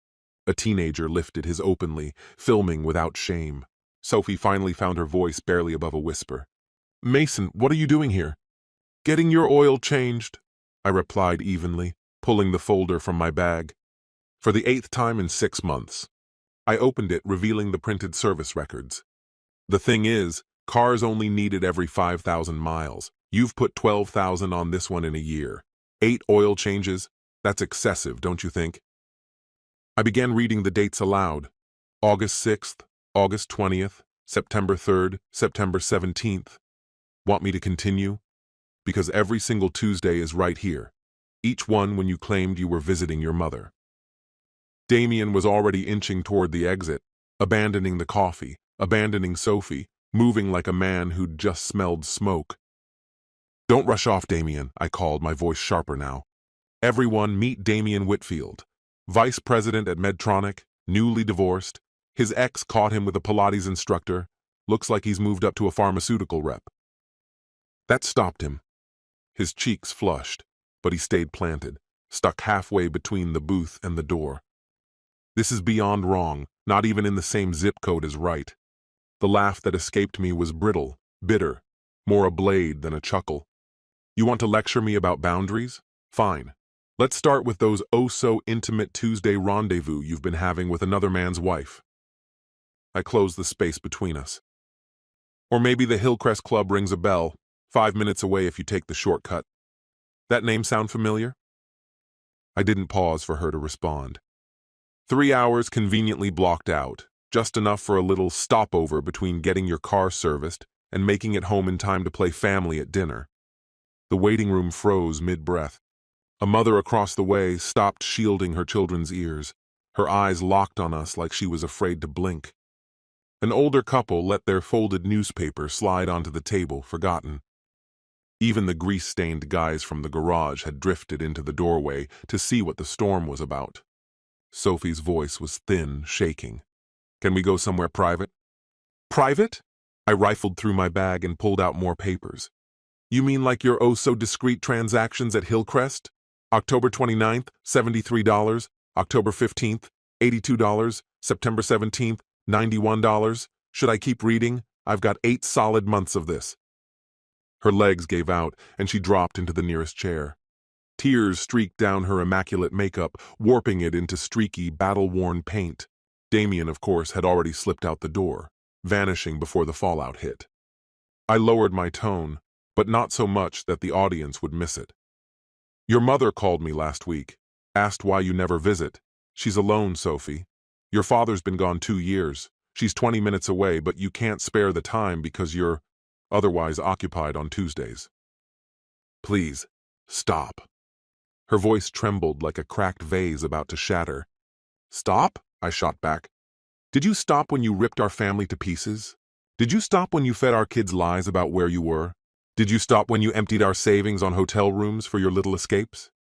A teenager lifted his openly, filming without shame. Sophie finally found her voice barely above a whisper. Mason, what are you doing here? Getting your oil changed, I replied evenly, pulling the folder from my bag. For the 8th time in 6 months. I opened it, revealing the printed service records. The thing is, cars only needed every 5,000 miles. You've put 12,000 on this one in a year. 8 oil changes? That's excessive, don't you think? I began reading the dates aloud. August 6th, August 20th, September 3rd, September 17th. Want me to continue? Because every single Tuesday is right here. Each one when you claimed you were visiting your mother. Damien was already inching toward the exit, abandoning the coffee, abandoning Sophie, moving like a man who'd just smelled smoke. Don't rush off, Damien, I called, my voice sharper now. Everyone meet Damien Whitfield, vice president at Medtronic, newly divorced. His ex caught him with a Pilates instructor. Looks like he's moved up to a pharmaceutical rep. That stopped him. His cheeks flushed, but he stayed planted, stuck halfway between the booth and the door. This is beyond wrong, not even in the same zip code as right. The laugh that escaped me was brittle, bitter, more a blade than a chuckle. You want to lecture me about boundaries? Fine. Let's start with those oh-so-intimate Tuesday rendezvous you've been having with another man's wife. I closed the space between us. Or maybe the Hillcrest Club rings a bell, 5 minutes away if you take the shortcut. That name sound familiar? I didn't pause for her to respond. 3 hours conveniently blocked out, just enough for a little stopover between getting your car serviced and making it home in time to play family at dinner. The waiting room froze mid-breath. A mother across the way stopped shielding her children's ears, her eyes locked on us like she was afraid to blink. An older couple let their folded newspaper slide onto the table, forgotten. Even the grease-stained guys from the garage had drifted into the doorway to see what the storm was about. Sophie's voice was thin, shaking. Can we go somewhere private? Private? I rifled through my bag and pulled out more papers. You mean like your oh-so-discreet transactions at Hillcrest? October 29th, $73. October 15th, $82. September 17th, $91. Should I keep reading? I've got 8 solid months of this. Her legs gave out, and she dropped into the nearest chair. Tears streaked down her immaculate makeup, warping it into streaky, battle-worn paint. Damien, of course, had already slipped out the door, vanishing before the fallout hit. I lowered my tone, but not so much that the audience would miss it. Your mother called me last week, asked why you never visit. She's alone, Sophie. Your father's been gone 2 years. She's 20 minutes away, but you can't spare the time because you're otherwise occupied on Tuesdays. Please, stop. Her voice trembled like a cracked vase about to shatter. Stop? I shot back. Did you stop when you ripped our family to pieces? Did you stop when you fed our kids lies about where you were? Did you stop when you emptied our savings on hotel rooms for your little escapes?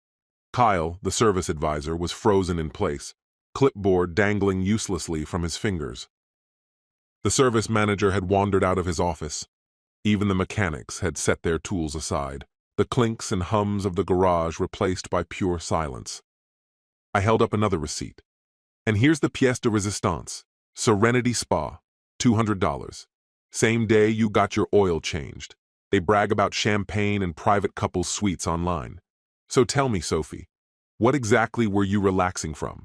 Kyle, the service advisor, was frozen in place, clipboard dangling uselessly from his fingers. The service manager had wandered out of his office. Even the mechanics had set their tools aside, the clinks and hums of the garage replaced by pure silence. I held up another receipt. And here's the pièce de résistance. Serenity Spa, $200. Same day you got your oil changed. They brag about champagne and private couples suites online. So tell me, Sophie, what exactly were you relaxing from?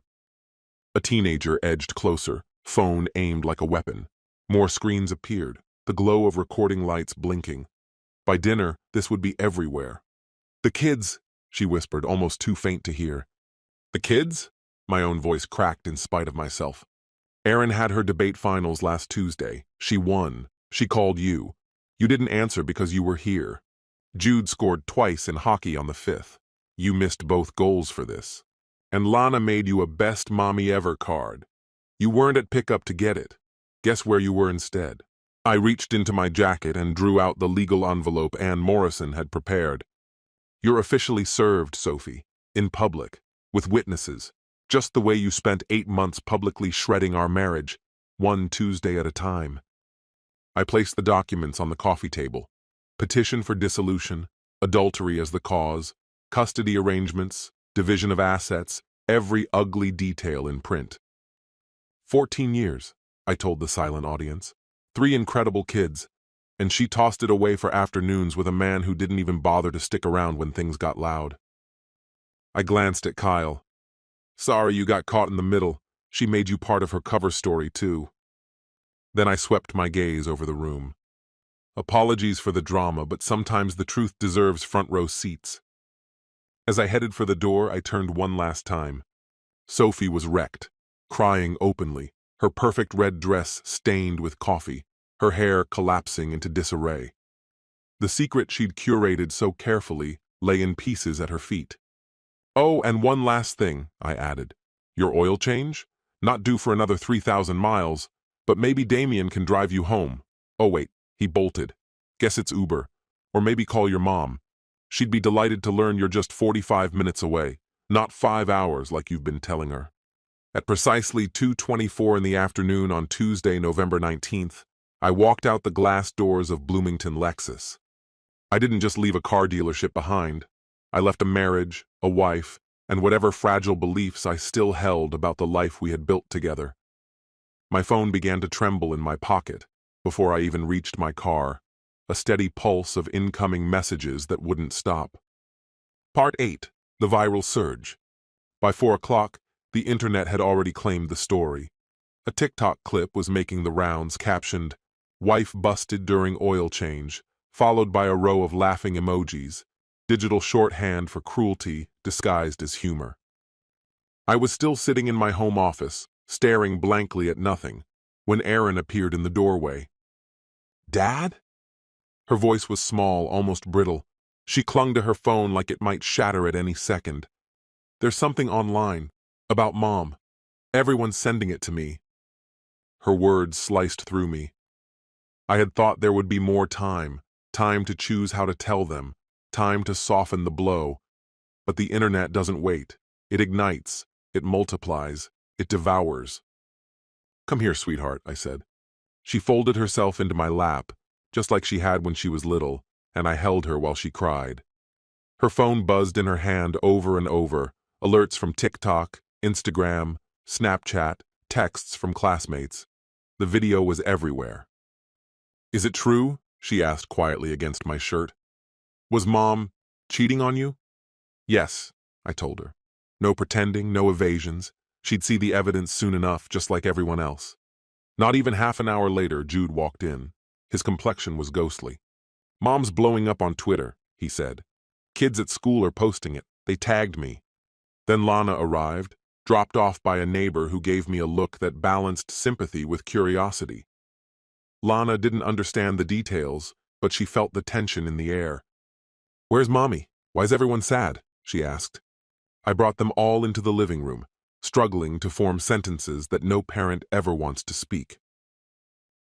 A teenager edged closer, phone aimed like a weapon. More screens appeared, the glow of recording lights blinking. By dinner, this would be everywhere. The kids, she whispered, almost too faint to hear. The kids? My own voice cracked in spite of myself. Erin had her debate finals last Tuesday. She won. She called you. You didn't answer because you were here. Jude scored twice in hockey on the 5th. You missed both goals for this. And Lana made you a Best Mommy Ever card. You weren't at pickup to get it. Guess where you were instead? I reached into my jacket and drew out the legal envelope Ann Morrison had prepared. You're officially served, Sophie, in public, with witnesses, just the way you spent 8 months publicly shredding our marriage, one Tuesday at a time. I placed the documents on the coffee table. Petition for dissolution, adultery as the cause, custody arrangements, division of assets, every ugly detail in print. 14 years, I told the silent audience. 3 incredible kids. and she tossed it away for afternoons with a man who didn't even bother to stick around when things got loud. I glanced at Kyle. Sorry you got caught in the middle. She made you part of her cover story, too. Then I swept my gaze over the room. Apologies for the drama, but sometimes the truth deserves front-row seats. As I headed for the door, I turned one last time. Sophie was wrecked, crying openly, her perfect red dress stained with coffee, her hair collapsing into disarray. The secret she'd curated so carefully lay in pieces at her feet. Oh, and one last thing, I added. Your oil change? Not due for another 3,000 miles, but maybe Damien can drive you home. Oh wait, he bolted. Guess it's Uber. Or maybe call your mom. She'd be delighted to learn you're just 45 minutes away, not 5 hours like you've been telling her. At precisely 2:24 in the afternoon on Tuesday, November 19th, I walked out the glass doors of Bloomington Lexus. I didn't just leave a car dealership behind. I left a marriage, a wife, and whatever fragile beliefs I still held about the life we had built together. My phone began to tremble in my pocket before I even reached my car, a steady pulse of incoming messages that wouldn't stop. Part 8. The Viral Surge. By 4 o'clock, the internet had already claimed the story. A TikTok clip was making the rounds captioned, "Wife busted during oil change," followed by a row of laughing emojis, digital shorthand for cruelty disguised as humor. I was still sitting in my home office, staring blankly at nothing, when Erin appeared in the doorway. "Dad?" Her voice was small, almost brittle. She clung to her phone like it might shatter at any second. "There's something online, about Mom. Everyone's sending it to me." Her words sliced through me. I had thought there would be more time to choose how to tell them, time to soften the blow. But the internet doesn't wait. It ignites, it multiplies, it devours. "Come here, sweetheart," I said. She folded herself into my lap, just like she had when she was little, and I held her while she cried. Her phone buzzed in her hand over and over, alerts from TikTok, Instagram, Snapchat, texts from classmates. The video was everywhere. "Is it true?" she asked quietly against my shirt. "Was Mom cheating on you?" "Yes," I told her. No pretending, no evasions. She'd see the evidence soon enough, just like everyone else. Not even half an hour later, Jude walked in. His complexion was ghostly. "Mom's blowing up on Twitter," he said. "Kids at school are posting it. They tagged me." Then Lana arrived, dropped off by a neighbor who gave me a look that balanced sympathy with curiosity. Lana didn't understand the details, but she felt the tension in the air. "Where's Mommy? Why's everyone sad?" she asked. I brought them all into the living room, struggling to form sentences that no parent ever wants to speak.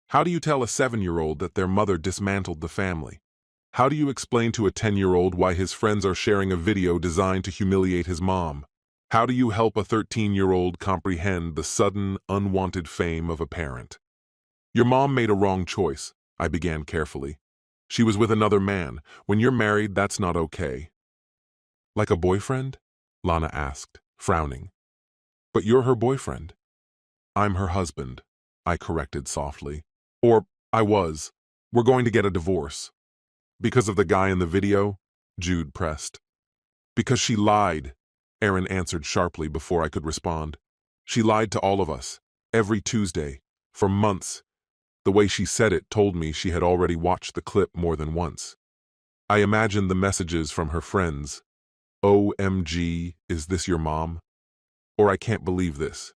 How do you tell a 7-year-old that their mother dismantled the family? How do you explain to a 10-year-old why his friends are sharing a video designed to humiliate his mom? How do you help a 13-year-old comprehend the sudden, unwanted fame of a parent? "Your mom made a wrong choice," I began carefully. "She was with another man. When you're married, that's not okay." "Like a boyfriend?" Lana asked, frowning. "But you're her boyfriend." "I'm her husband," I corrected softly. "Or, I was. We're going to get a divorce." "Because of the guy in the video?" Jude pressed. "Because she lied," Erin answered sharply before I could respond. "She lied to all of us, every Tuesday, for months." The way she said it told me she had already watched the clip more than once. I imagined the messages from her friends. "OMG, is this your mom?" Or "I can't believe this."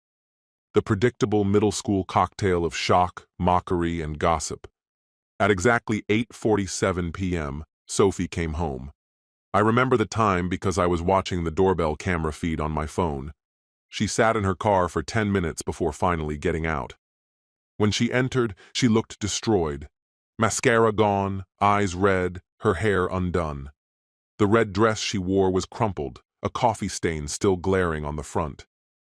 The predictable middle school cocktail of shock, mockery, and gossip. At exactly 8:47 p.m., Sophie came home. I remember the time because I was watching the doorbell camera feed on my phone. She sat in her car for 10 minutes before finally getting out. When she entered, she looked destroyed. Mascara gone, eyes red, her hair undone. The red dress she wore was crumpled, a coffee stain still glaring on the front.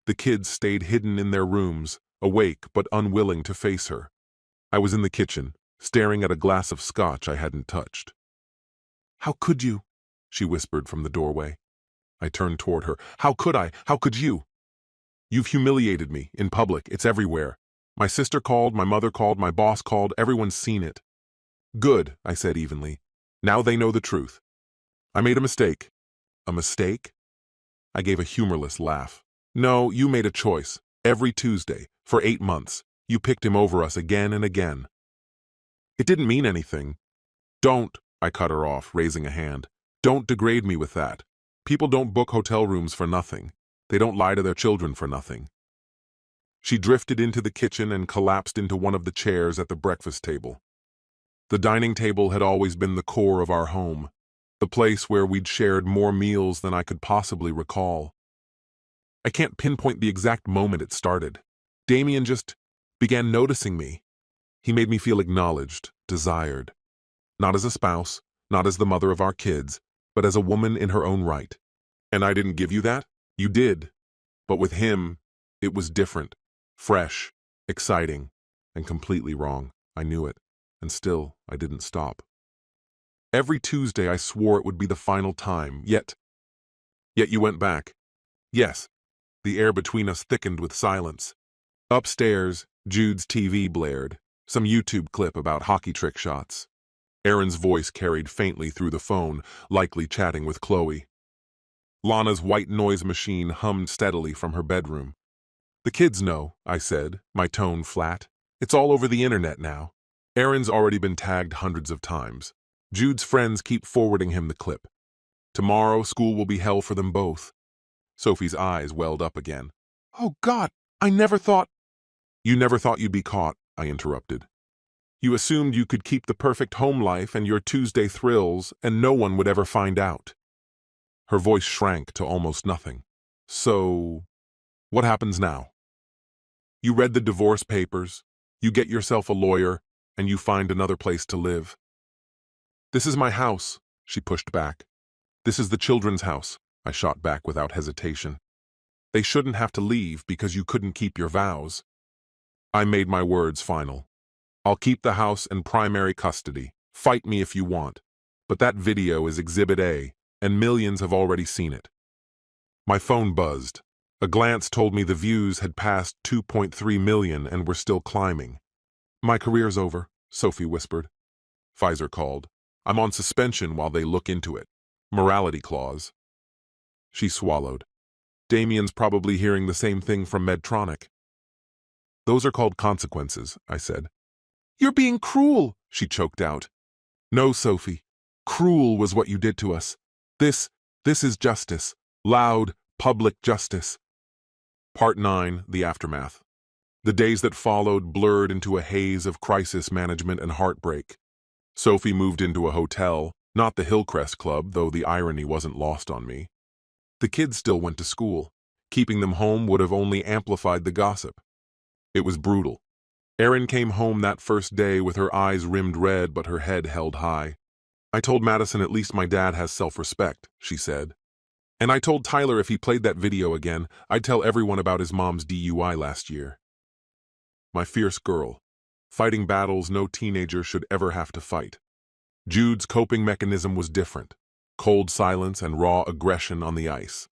The kids stayed hidden in their rooms, awake but unwilling to face her. I was in the kitchen, staring at a glass of scotch I hadn't touched. "How could you?" she whispered from the doorway. I turned toward her. "How could I? How could you?" "You've humiliated me, in public, it's everywhere. My sister called, my mother called, my boss called, everyone's seen it." Good, I said evenly. Now they know the truth. I made a mistake. A mistake? I gave a humorless laugh. No, you made a choice. Every Tuesday, for 8 months, you picked him over us again and again. It didn't mean anything. Don't, I cut her off, raising a hand. Don't degrade me with that. People don't book hotel rooms for nothing. They don't lie to their children for nothing. She drifted into the kitchen and collapsed into one of the chairs at the breakfast table. The dining table had always been the core of our home, the place where we'd shared more meals than I could possibly recall. I can't pinpoint the exact moment it started. Damien just began noticing me. He made me feel acknowledged, desired. Not as a spouse, not as the mother of our kids, but as a woman in her own right. And I didn't give you that? You did. But with him, it was different, fresh, exciting, and completely wrong. I knew it, and still I didn't stop. Every Tuesday I swore it would be the final time, yet you went back. Yes, the air between us thickened with silence. Upstairs, Jude's TV blared, some YouTube clip about hockey trick shots. Aaron's voice carried faintly through the phone, likely chatting with Chloe. Lana's white noise machine hummed steadily from her bedroom. The kids know, I said, my tone flat. It's all over the internet now. Aaron's already been tagged hundreds of times. Jude's friends keep forwarding him the clip. Tomorrow, school will be hell for them both. Sophie's eyes welled up again. Oh God, I never thought— You never thought you'd be caught, I interrupted. You assumed you could keep the perfect home life and your Tuesday thrills and no one would ever find out. Her voice shrank to almost nothing. So, what happens now? You read the divorce papers, you get yourself a lawyer, and you find another place to live. This is my house, she pushed back. This is the children's house, I shot back without hesitation. They shouldn't have to leave because you couldn't keep your vows. I made my words final. I'll keep the house in primary custody. Fight me if you want. But that video is Exhibit A, and millions have already seen it. My phone buzzed. A glance told me the views had passed 2.3 million and were still climbing. My career's over, Sophie whispered. Pfizer called. I'm on suspension while they look into it. Morality clause. She swallowed. Damien's probably hearing the same thing from Medtronic. Those are called consequences, I said. You're being cruel, she choked out. No, Sophie. Cruel was what you did to us. This is justice. Loud, public justice. Part 9, The Aftermath. The days that followed blurred into a haze of crisis management and heartbreak. Sophie moved into a hotel, not the Hillcrest Club, though the irony wasn't lost on me. The kids still went to school. Keeping them home would have only amplified the gossip. It was brutal. Erin came home that first day with her eyes rimmed red but her head held high. I told Madison at least my dad has self-respect, she said. And I told Tyler if he played that video again, I'd tell everyone about his mom's DUI last year. My fierce girl, fighting battles no teenager should ever have to fight. Jude's coping mechanism was different. Cold silence and raw aggression on the ice.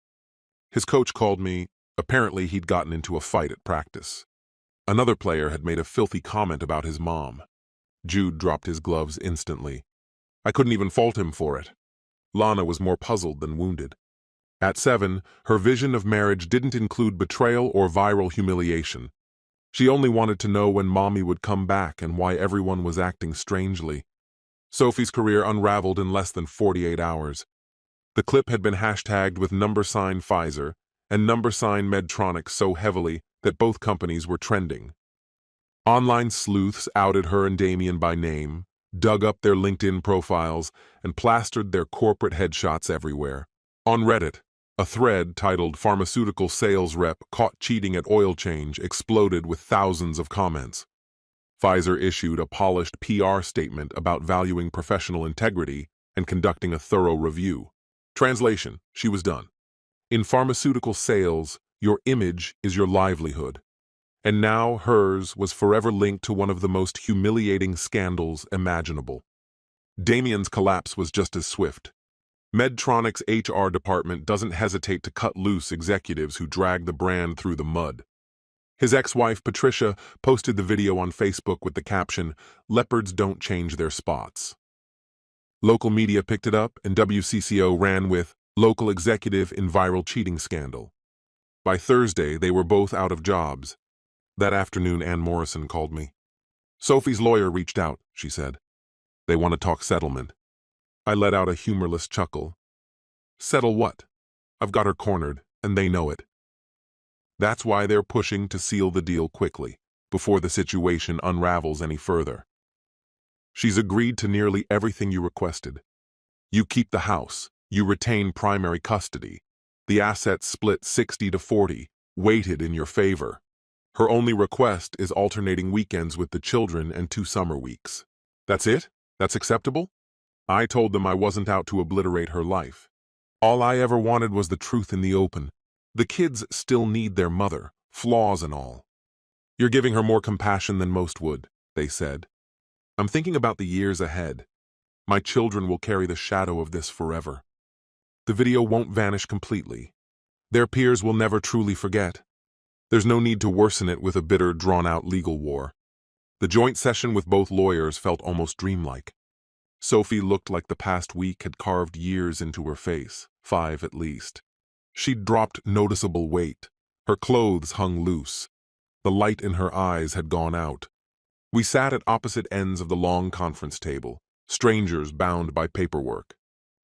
His coach called me. Apparently he'd gotten into a fight at practice. Another player had made a filthy comment about his mom. Jude dropped his gloves instantly. I couldn't even fault him for it. Lana was more puzzled than wounded. At 7, her vision of marriage didn't include betrayal or viral humiliation. She only wanted to know when Mommy would come back and why everyone was acting strangely. Sophie's career unraveled in less than 48 hours. The clip had been hashtagged with #sign Pfizer and #sign Medtronic so heavily that both companies were trending. Online sleuths outed her and Damien by name, dug up their LinkedIn profiles, and plastered their corporate headshots everywhere. On Reddit, a thread titled "Pharmaceutical Sales Rep Caught Cheating at Oil Change" exploded with thousands of comments. Pfizer issued a polished PR statement about valuing professional integrity and conducting a thorough review. Translation, she was done. In pharmaceutical sales, your image is your livelihood. And now hers was forever linked to one of the most humiliating scandals imaginable. Damien's collapse was just as swift. Medtronic's HR department doesn't hesitate to cut loose executives who drag the brand through the mud. His ex-wife, Patricia, posted the video on Facebook with the caption, "Leopards don't change their spots." Local media picked it up, and WCCO ran with "Local executive in viral cheating scandal." By Thursday, they were both out of jobs. That afternoon, Ann Morrison called me. "Sophie's lawyer reached out," she said. "They want to talk settlement." I let out a humorless chuckle. "Settle what? I've got her cornered, and they know it." That's why they're pushing to seal the deal quickly, before the situation unravels any further. "She's agreed to nearly everything you requested. You keep the house, you retain primary custody. The assets split 60-40, weighted in your favor. Her only request is alternating weekends with the children and 2 summer weeks." "That's it? That's acceptable?" I told them I wasn't out to obliterate her life. All I ever wanted was the truth in the open. The kids still need their mother, flaws and all. "You're giving her more compassion than most would," they said. "I'm thinking about the years ahead. My children will carry the shadow of this forever. The video won't vanish completely. Their peers will never truly forget. There's no need to worsen it with a bitter, drawn-out legal war." The joint session with both lawyers felt almost dreamlike. Sophie looked like the past week had carved years into her face, 5 at least. She'd dropped noticeable weight. Her clothes hung loose. The light in her eyes had gone out. We sat at opposite ends of the long conference table, strangers bound by paperwork.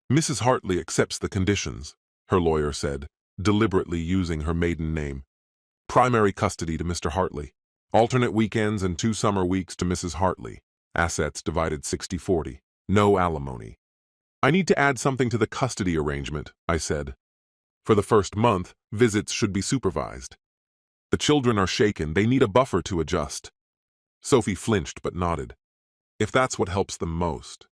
"Mrs. Hartley accepts the conditions," her lawyer said, deliberately using her maiden name. "Primary custody to Mr. Hartley. Alternate weekends and 2 summer weeks to Mrs. Hartley. Assets divided 60-40. No alimony." "I need to add something to the custody arrangement," I said. "For the first month, visits should be supervised. The children are shaken. They need a buffer to adjust." Sophie flinched but nodded. "If that's what helps them most."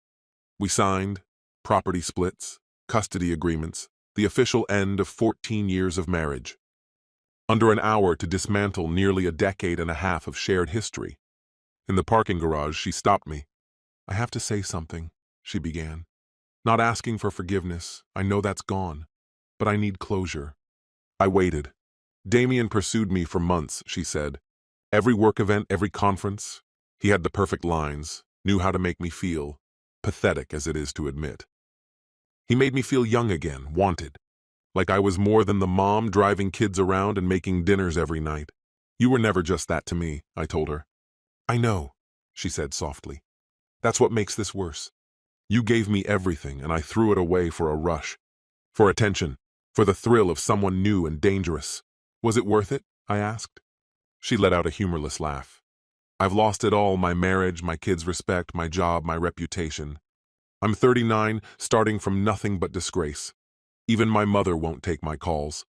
We signed property splits, custody agreements, the official end of 14 years of marriage. Under an hour to dismantle nearly a decade and a half of shared history. In the parking garage, she stopped me. "I have to say something," she began. "Not asking for forgiveness, I know that's gone, but I need closure." I waited. "Damien pursued me for months," she said. "Every work event, every conference. He had the perfect lines, knew how to make me feel, pathetic as it is to admit. He made me feel young again, wanted. Like I was more than the mom driving kids around and making dinners every night. You were never just that to me," I told her. "I know," she said softly. "That's what makes this worse. You gave me everything, and I threw it away for a rush. For attention, for the thrill of someone new and dangerous. Was it worth it?" I asked. She let out a humorless laugh. "I've lost it all, my marriage, my kids' respect, my job, my reputation. I'm 39, starting from nothing but disgrace. Even my mother won't take my calls.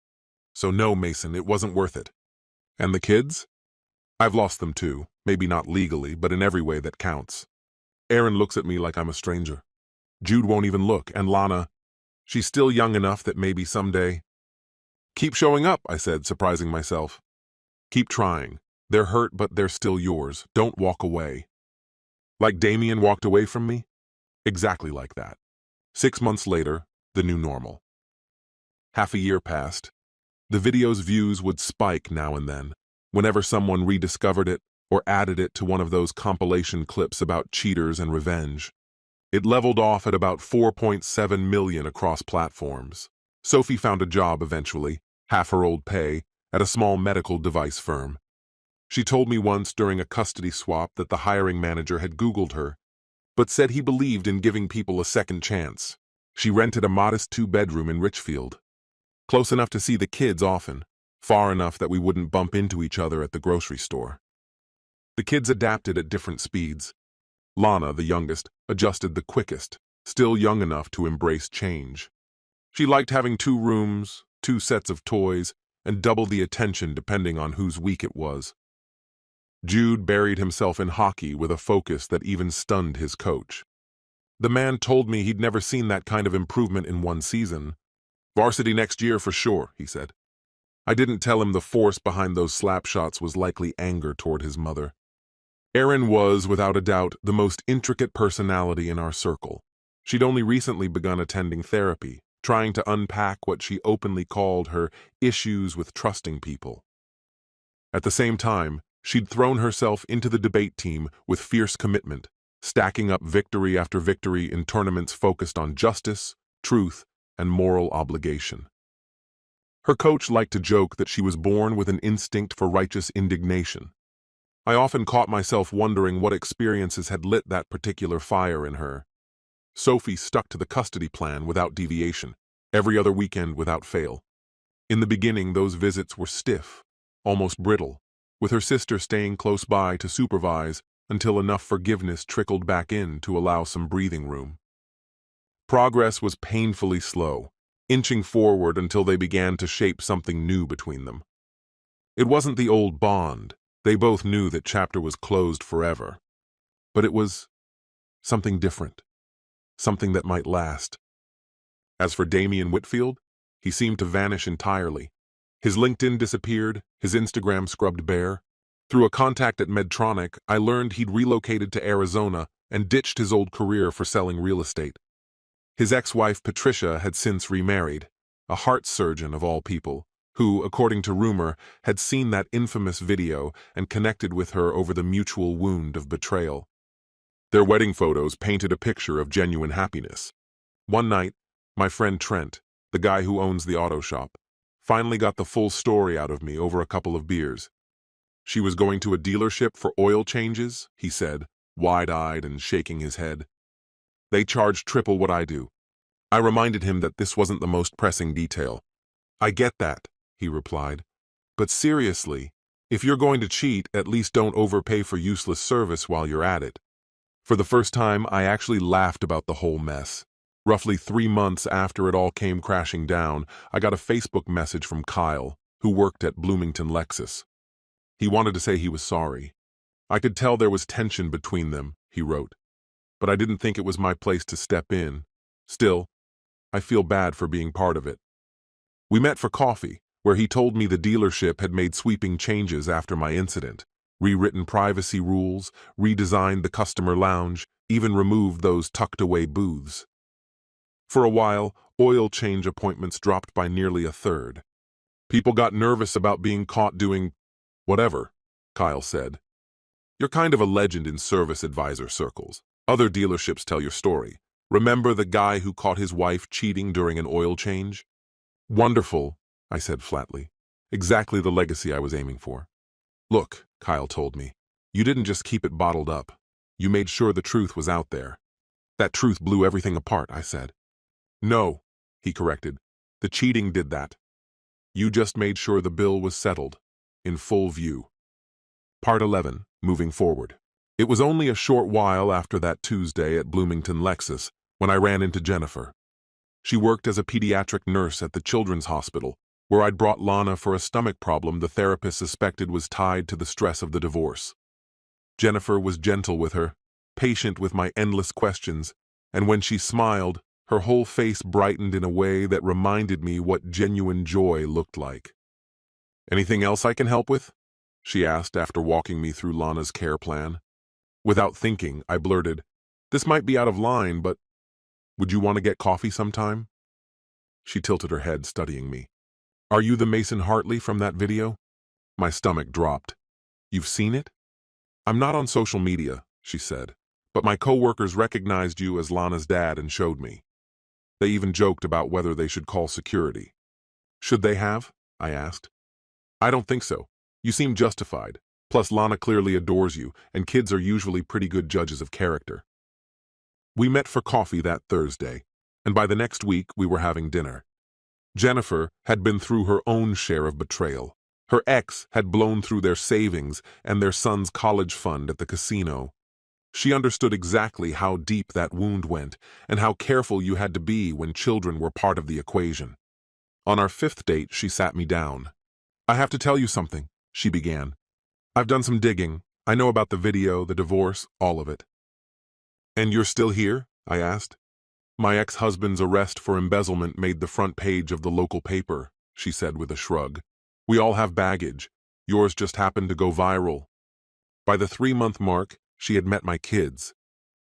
So no, Mason, it wasn't worth it." "And the kids?" "I've lost them too, maybe not legally, but in every way that counts. Aaron looks at me like I'm a stranger. Jude won't even look, and Lana, she's still young enough that maybe someday—" "Keep showing up," I said, surprising myself. "Keep trying. They're hurt, but they're still yours. Don't walk away." Like Damien walked away from me? Exactly like that. 6 months later, the new normal. Half a year passed. The video's views would spike now and then, whenever someone rediscovered it or added it to one of those compilation clips about cheaters and revenge. It leveled off at about 4.7 million across platforms. Sophie found a job eventually, half her old pay, at a small medical device firm. She told me once during a custody swap that the hiring manager had Googled her, but said he believed in giving people a second chance. She rented a modest 2-bedroom in Richfield. Close enough to see the kids often, far enough that we wouldn't bump into each other at the grocery store. The kids adapted at different speeds. Lana, the youngest, adjusted the quickest, still young enough to embrace change. She liked having 2 rooms, 2 sets of toys, and double the attention depending on whose week it was. Jude buried himself in hockey with a focus that even stunned his coach. The man told me he'd never seen that kind of improvement in 1 season. "Varsity next year for sure," he said. I didn't tell him the force behind those slap shots was likely anger toward his mother. Erin was, without a doubt, the most intricate personality in our circle. She'd only recently begun attending therapy, trying to unpack what she openly called her issues with trusting people. At the same time, she'd thrown herself into the debate team with fierce commitment, stacking up victory after victory in tournaments focused on justice, truth, and moral obligation. Her coach liked to joke that she was born with an instinct for righteous indignation. I often caught myself wondering what experiences had lit that particular fire in her. Sophie stuck to the custody plan without deviation, every other weekend without fail. In the beginning, those visits were stiff, almost brittle, with her sister staying close by to supervise until enough forgiveness trickled back in to allow some breathing room. Progress was painfully slow, inching forward until they began to shape something new between them. It wasn't the old bond. They both knew that chapter was closed forever. But it was something different, something that might last. As for Damian Whitfield, he seemed to vanish entirely. His LinkedIn disappeared, his Instagram scrubbed bare. Through a contact at Medtronic, I learned he'd relocated to Arizona and ditched his old career for selling real estate. His ex-wife Patricia had since remarried, a heart surgeon of all people, who, according to rumor, had seen that infamous video and connected with her over the mutual wound of betrayal. Their wedding photos painted a picture of genuine happiness. One night, my friend Trent, the guy who owns the auto shop, finally got the full story out of me over a couple of beers. She was going to a dealership for oil changes, he said, wide-eyed and shaking his head. They charge triple what I do. I reminded him that this wasn't the most pressing detail. I get that, he replied. But seriously, if you're going to cheat, at least don't overpay for useless service while you're at it. For the first time, I actually laughed about the whole mess. Roughly 3 months after it all came crashing down, I got a Facebook message from Kyle, who worked at Bloomington Lexus. He wanted to say he was sorry. I could tell there was tension between them, he wrote. But I didn't think it was my place to step in. Still, I feel bad for being part of it. We met for coffee, where he told me the dealership had made sweeping changes after my incident, rewritten privacy rules, redesigned the customer lounge, even removed those tucked-away booths. For a while, oil change appointments dropped by nearly a third. People got nervous about being caught doing whatever, Kyle said. You're kind of a legend in service advisor circles. Other dealerships tell your story. Remember the guy who caught his wife cheating during an oil change? Wonderful, I said flatly. Exactly the legacy I was aiming for. Look, Kyle told me, you didn't just keep it bottled up. You made sure the truth was out there. That truth blew everything apart, I said. No, he corrected. The cheating did that. You just made sure the bill was settled, in full view. Part 11, moving forward. It was only a short while after that Tuesday at Bloomington Lexus when I ran into Jennifer. She worked as a pediatric nurse at the Children's Hospital, where I'd brought Lana for a stomach problem the therapist suspected was tied to the stress of the divorce. Jennifer was gentle with her, patient with my endless questions, and when she smiled, her whole face brightened in a way that reminded me what genuine joy looked like. Anything else I can help with? She asked after walking me through Lana's care plan. Without thinking, I blurted, This might be out of line, but would you want to get coffee sometime? She tilted her head, studying me. Are you the Mason Hartley from that video? My stomach dropped. You've seen it? I'm not on social media, she said, but my coworkers recognized you as Lana's dad and showed me. They even joked about whether they should call security. Should they have? I asked. I don't think so. You seem justified. Plus, Lana clearly adores you, and kids are usually pretty good judges of character. We met for coffee that Thursday, and by the next week we were having dinner. Jennifer had been through her own share of betrayal. Her ex had blown through their savings and their son's college fund at the casino. She understood exactly how deep that wound went and how careful you had to be when children were part of the equation. On our 5th date, she sat me down. I have to tell you something, she began. I've done some digging. I know about the video, the divorce, all of it. And you're still here? I asked. My ex-husband's arrest for embezzlement made the front page of the local paper, she said with a shrug. We all have baggage. Yours just happened to go viral. By the 3-month mark, she had met my kids.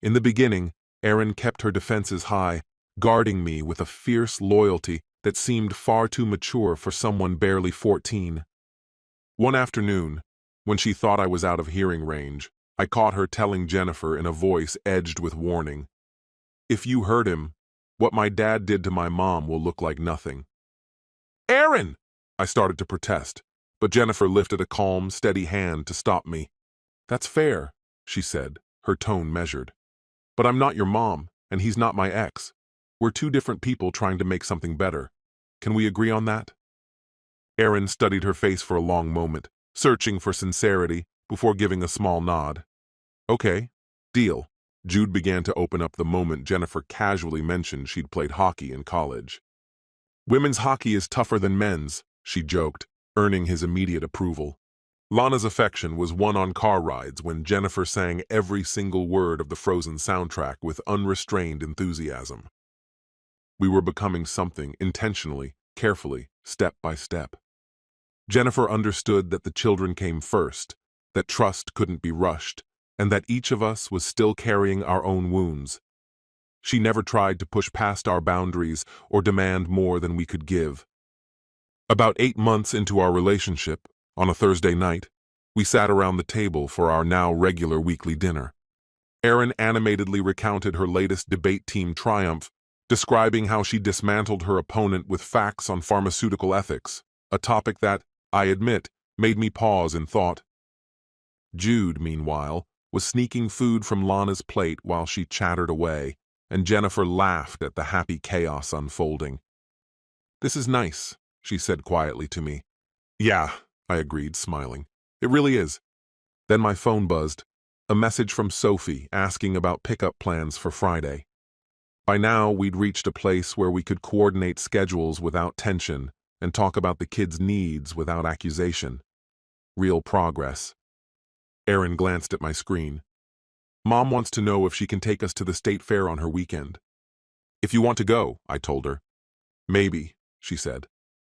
In the beginning, Erin kept her defenses high, guarding me with a fierce loyalty that seemed far too mature for someone barely 14. One afternoon, when she thought I was out of hearing range, I caught her telling Jennifer in a voice edged with warning, "If you hurt him, what my dad did to my mom will look like nothing." "Erin!" I started to protest, but Jennifer lifted a calm, steady hand to stop me. "That's fair," she said, her tone measured. "But I'm not your mom, and he's not my ex. We're two different people trying to make something better. Can we agree on that?" Erin studied her face for a long moment, searching for sincerity, before giving a small nod. "Okay, deal." Jude began to open up the moment Jennifer casually mentioned she'd played hockey in college. "Women's hockey is tougher than men's," she joked, earning his immediate approval. Lana's affection was won on car rides when Jennifer sang every single word of the Frozen soundtrack with unrestrained enthusiasm. We were becoming something intentionally, carefully, step by step. Jennifer understood that the children came first, that trust couldn't be rushed, and that each of us was still carrying our own wounds. She never tried to push past our boundaries or demand more than we could give. About 8 months into our relationship, on a Thursday night, we sat around the table for our now regular weekly dinner. Erin animatedly recounted her latest debate team triumph, describing how she dismantled her opponent with facts on pharmaceutical ethics, a topic that, I admit, made me pause in thought. Jude, meanwhile, was sneaking food from Lana's plate while she chattered away, and Jennifer laughed at the happy chaos unfolding. "This is nice," she said quietly to me. "Yeah," I agreed, smiling. "It really is." Then my phone buzzed, a message from Sophie asking about pickup plans for Friday. By now, we'd reached a place where we could coordinate schedules without tension and talk about the kids' needs without accusation. Real progress. Erin glanced at my screen. "Mom wants to know if she can take us to the state fair on her weekend." "If you want to go," I told her. "Maybe," she said,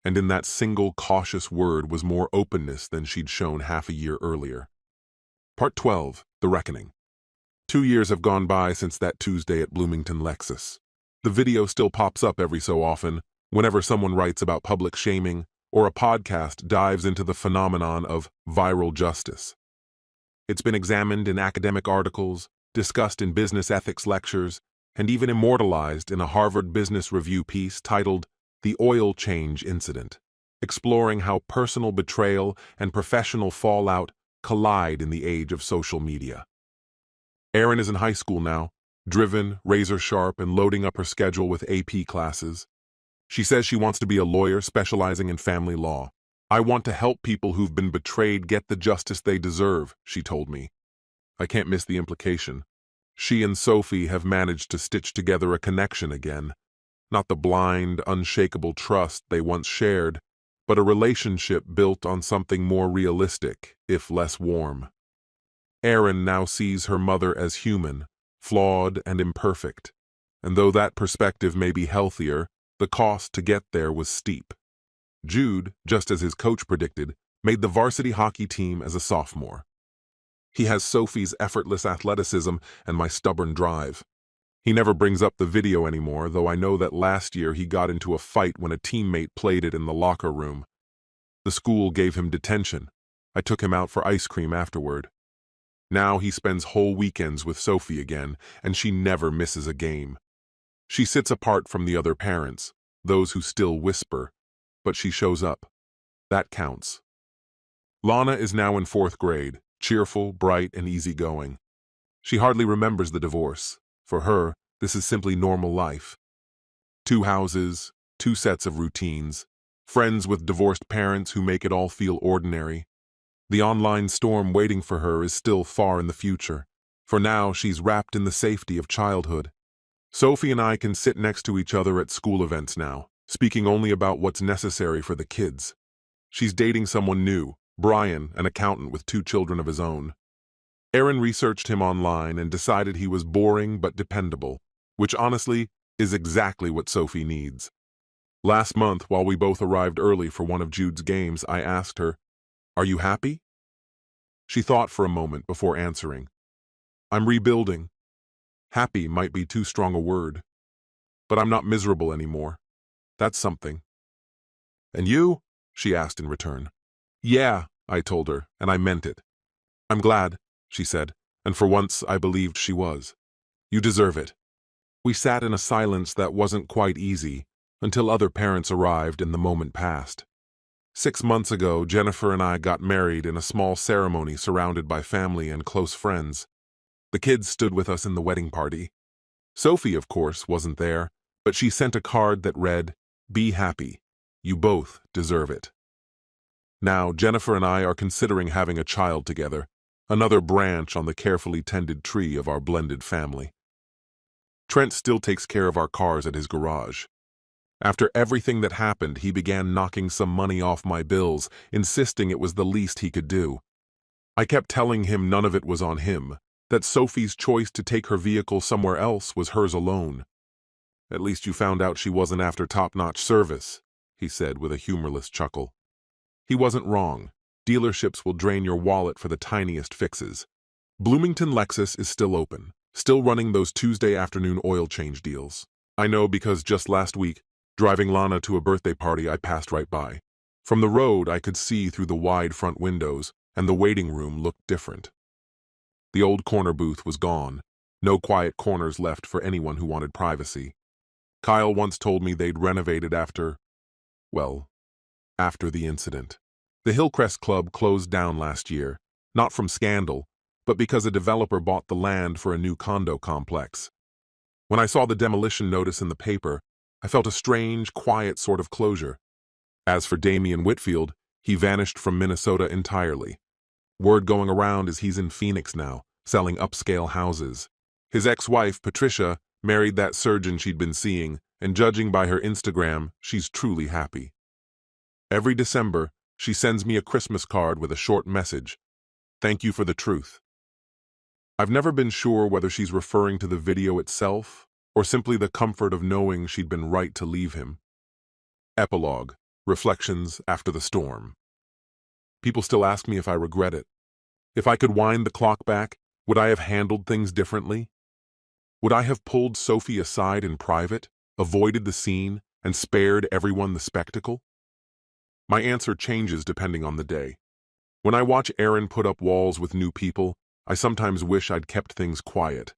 and in that single cautious word was more openness than she'd shown half a year earlier. Part 12, The Reckoning. 2 years have gone by since that Tuesday at Bloomington Lexus. The video still pops up every so often, whenever someone writes about public shaming or a podcast dives into the phenomenon of viral justice. It's been examined in academic articles, discussed in business ethics lectures, and even immortalized in a Harvard Business Review piece titled The Oil Change Incident, exploring how personal betrayal and professional fallout collide in the age of social media. Erin is in high school now, driven, razor-sharp, and loading up her schedule with AP classes. She says she wants to be a lawyer specializing in family law. "I want to help people who've been betrayed get the justice they deserve," she told me. I can't miss the implication. She and Sophie have managed to stitch together a connection again. Not the blind, unshakable trust they once shared, but a relationship built on something more realistic, if less warm. Erin now sees her mother as human, flawed and imperfect, and though that perspective may be healthier, the cost to get there was steep. Jude, just as his coach predicted, made the varsity hockey team as a sophomore. He has Sophie's effortless athleticism and my stubborn drive. He never brings up the video anymore, though I know that last year he got into a fight when a teammate played it in the locker room. The school gave him detention. I took him out for ice cream afterward. Now he spends whole weekends with Sophie again, and she never misses a game. She sits apart from the other parents, those who still whisper, but she shows up. That counts. Lana is now in 4th grade, cheerful, bright, and easygoing. She hardly remembers the divorce. For her, this is simply normal life. 2 houses, 2 sets of routines, friends with divorced parents who make it all feel ordinary. The online storm waiting for her is still far in the future. For now, she's wrapped in the safety of childhood. Sophie and I can sit next to each other at school events now, speaking only about what's necessary for the kids. She's dating someone new, Brian, an accountant with 2 children of his own. Erin researched him online and decided he was boring but dependable, which honestly is exactly what Sophie needs. Last month, while we both arrived early for one of Jude's games, I asked her, "Are you happy?" She thought for a moment before answering. "I'm rebuilding. Happy might be too strong a word. But I'm not miserable anymore. That's something." "And you?" she asked in return. "Yeah," I told her, and I meant it. I'm glad, she said, and for once I believed she was. You deserve it. We sat in a silence that wasn't quite easy until other parents arrived and the moment passed. 6 months ago, Jennifer and I got married in a small ceremony surrounded by family and close friends. The kids stood with us in the wedding party. Sophie, of course, wasn't there, but she sent a card that read, "Be happy. You both deserve it." Now, Jennifer and I are considering having a child together, another branch on the carefully tended tree of our blended family. Trent still takes care of our cars at his garage. After everything that happened, he began knocking some money off my bills, insisting it was the least he could do. I kept telling him none of it was on him, that Sophie's choice to take her vehicle somewhere else was hers alone. At least you found out she wasn't after top-notch service, he said with a humorless chuckle. He wasn't wrong. Dealerships will drain your wallet for the tiniest fixes. Bloomington Lexus is still open, still running those Tuesday afternoon oil change deals. I know because just last week, driving Lana to a birthday party, I passed right by. From the road, I could see through the wide front windows, and the waiting room looked different. The old corner booth was gone. No quiet corners left for anyone who wanted privacy. Kyle once told me they'd renovated after the incident. The Hillcrest Club closed down last year, not from scandal, but because a developer bought the land for a new condo complex. When I saw the demolition notice in the paper, I felt a strange, quiet sort of closure. As for Damian Whitfield, he vanished from Minnesota entirely. Word going around is he's in Phoenix now, selling upscale houses. His ex-wife, Patricia, married that surgeon she'd been seeing, and judging by her Instagram, she's truly happy. Every December, she sends me a Christmas card with a short message. Thank you for the truth. I've never been sure whether she's referring to the video itself or simply the comfort of knowing she'd been right to leave him. Epilogue. Reflections after the storm. People still ask me if I regret it. If I could wind the clock back, would I have handled things differently? Would I have pulled Sophie aside in private, avoided the scene, and spared everyone the spectacle? My answer changes depending on the day. When I watch Aaron put up walls with new people, I sometimes wish I'd kept things quiet.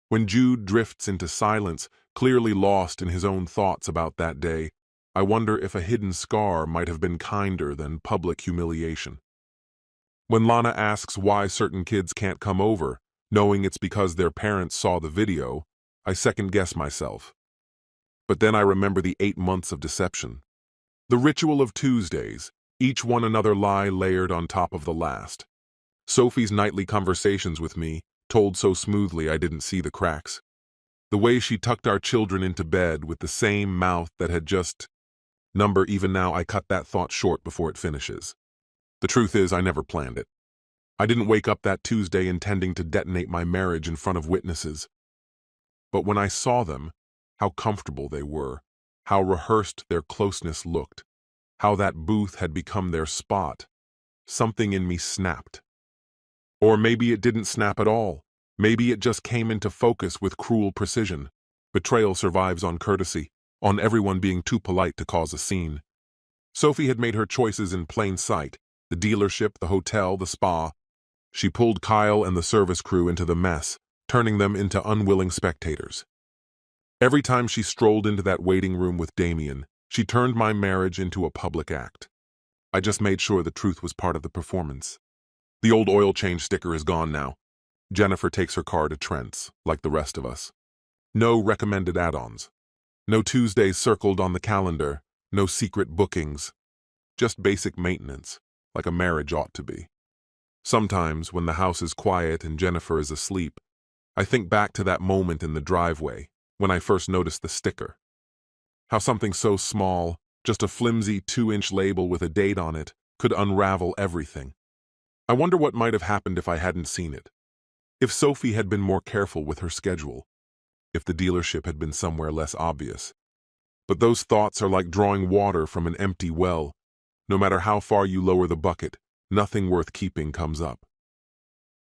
When Jude drifts into silence, clearly lost in his own thoughts about that day, I wonder if a hidden scar might have been kinder than public humiliation. When Lana asks why certain kids can't come over, knowing it's because their parents saw the video, I second-guess myself. But then I remember the 8 months of deception. The ritual of Tuesdays, each one another lie layered on top of the last. Sophie's nightly conversations with me, told so smoothly I didn't see the cracks. The way she tucked our children into bed with the same mouth that had just... Even now, I cut that thought short before it finishes. The truth is, I never planned it. I didn't wake up that Tuesday intending to detonate my marriage in front of witnesses. But when I saw them, how comfortable they were, how rehearsed their closeness looked, how that booth had become their spot, something in me snapped. Or maybe it didn't snap at all. Maybe it just came into focus with cruel precision. Betrayal survives on courtesy, on everyone being too polite to cause a scene. Sophie had made her choices in plain sight, the dealership, the hotel, the spa. She pulled Kyle and the service crew into the mess, turning them into unwilling spectators. Every time she strolled into that waiting room with Damian, she turned my marriage into a public act. I just made sure the truth was part of the performance. The old oil change sticker is gone now. Jennifer takes her car to Trent's, like the rest of us. No recommended add-ons. No Tuesdays circled on the calendar. No secret bookings. Just basic maintenance, like a marriage ought to be. Sometimes, when the house is quiet and Jennifer is asleep, I think back to that moment in the driveway, when I first noticed the sticker. How something so small, just a flimsy 2-inch label with a date on it, could unravel everything. I wonder what might have happened if I hadn't seen it. If Sophie had been more careful with her schedule. If the dealership had been somewhere less obvious. But those thoughts are like drawing water from an empty well. No matter how far you lower the bucket, nothing worth keeping comes up.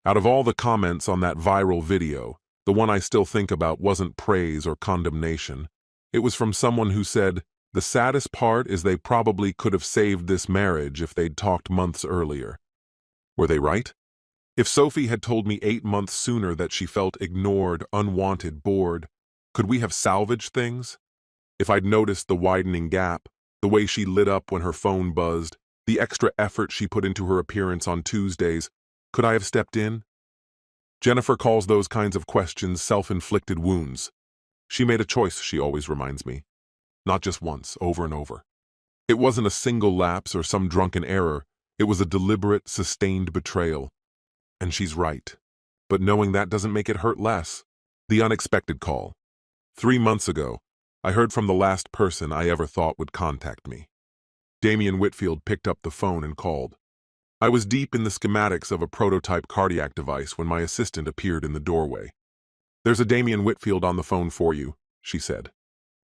Out of all the comments on that viral video, the one I still think about wasn't praise or condemnation. It was from someone who said, The saddest part is they probably could have saved this marriage if they'd talked months earlier. Were they right? If Sophie had told me 8 months sooner that she felt ignored, unwanted, bored, could we have salvaged things? If I'd noticed the widening gap, the way she lit up when her phone buzzed, the extra effort she put into her appearance on Tuesdays, could I have stepped in? Jennifer calls those kinds of questions self-inflicted wounds. She made a choice, she always reminds me. Not just once, over and over. It wasn't a single lapse or some drunken error. It was a deliberate, sustained betrayal. And she's right. But knowing that doesn't make it hurt less. The unexpected call. 3 months ago, I heard from the last person I ever thought would contact me. Damian Whitfield picked up the phone and called. I was deep in the schematics of a prototype cardiac device when my assistant appeared in the doorway. "There's a Damian Whitfield on the phone for you," she said.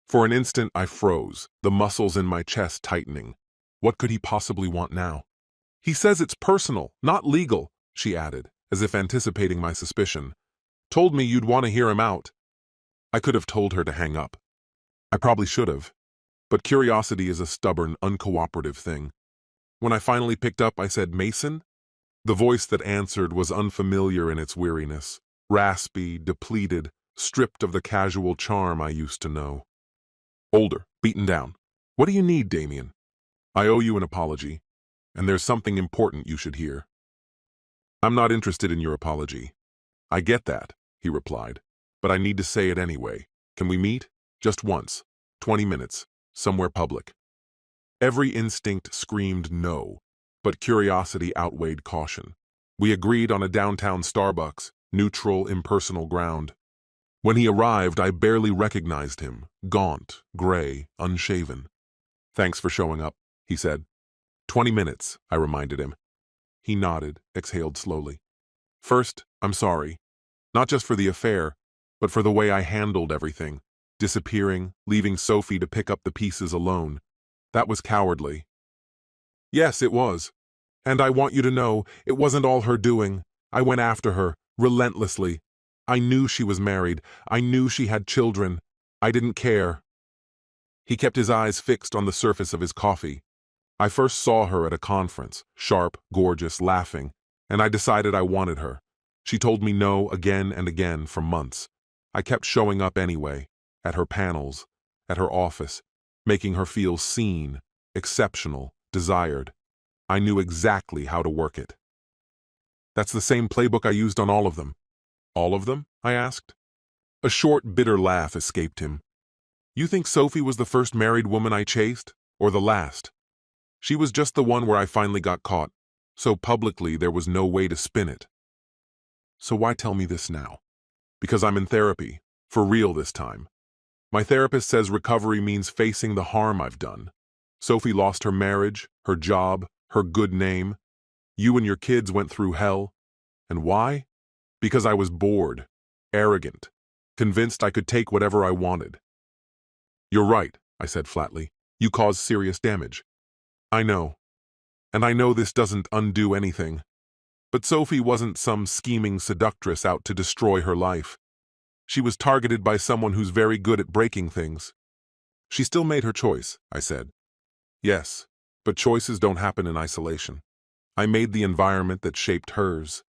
For an instant, I froze, the muscles in my chest tightening. What could he possibly want now? "He says it's personal, not legal," she added, as if anticipating my suspicion. "Told me you'd want to hear him out." I could have told her to hang up. I probably should have. But curiosity is a stubborn, uncooperative thing. When I finally picked up, I said, "Mason?" The voice that answered was unfamiliar in its weariness, raspy, depleted, stripped of the casual charm I used to know. Older, beaten down. "What do you need, Damian?" "I owe you an apology, and there's something important you should hear." "I'm not interested in your apology." "I get that," he replied, "but I need to say it anyway. Can we meet? Just once. 20 minutes. Somewhere public." Every instinct screamed no, but curiosity outweighed caution. We agreed on a downtown Starbucks, neutral, impersonal ground. When he arrived, I barely recognized him, gaunt, gray, unshaven. "Thanks for showing up," he said. 20 minutes, I reminded him. He nodded, exhaled slowly. "First, I'm sorry. Not just for the affair, but for the way I handled everything. Disappearing, leaving Sophie to pick up the pieces alone. That was cowardly." "Yes, it was. And I want you to know, it wasn't all her doing. I went after her, relentlessly. I knew she was married. I knew she had children. I didn't care." He kept his eyes fixed on the surface of his coffee. "I first saw her at a conference, sharp, gorgeous, laughing, and I decided I wanted her. She told me no again and again for months. I kept showing up anyway, at her panels, at her office, making her feel seen, exceptional, desired. I knew exactly how to work it." "That's the same playbook I used on all of them." "All of them?" I asked. A short, bitter laugh escaped him. "You think Sophie was the first married woman I chased? Or the last? She was just the one where I finally got caught, so publicly there was no way to spin it." "So why tell me this now?" "Because I'm in therapy, for real this time. My therapist says recovery means facing the harm I've done. Sophie lost her marriage, her job, her good name. You and your kids went through hell. And why? Because I was bored, arrogant, convinced I could take whatever I wanted." "You're right," I said flatly. "You caused serious damage." "I know. And I know this doesn't undo anything. But Sophie wasn't some scheming seductress out to destroy her life. She was targeted by someone who's very good at breaking things." "She still made her choice," I said. "Yes, but choices don't happen in isolation. I made the environment that shaped hers."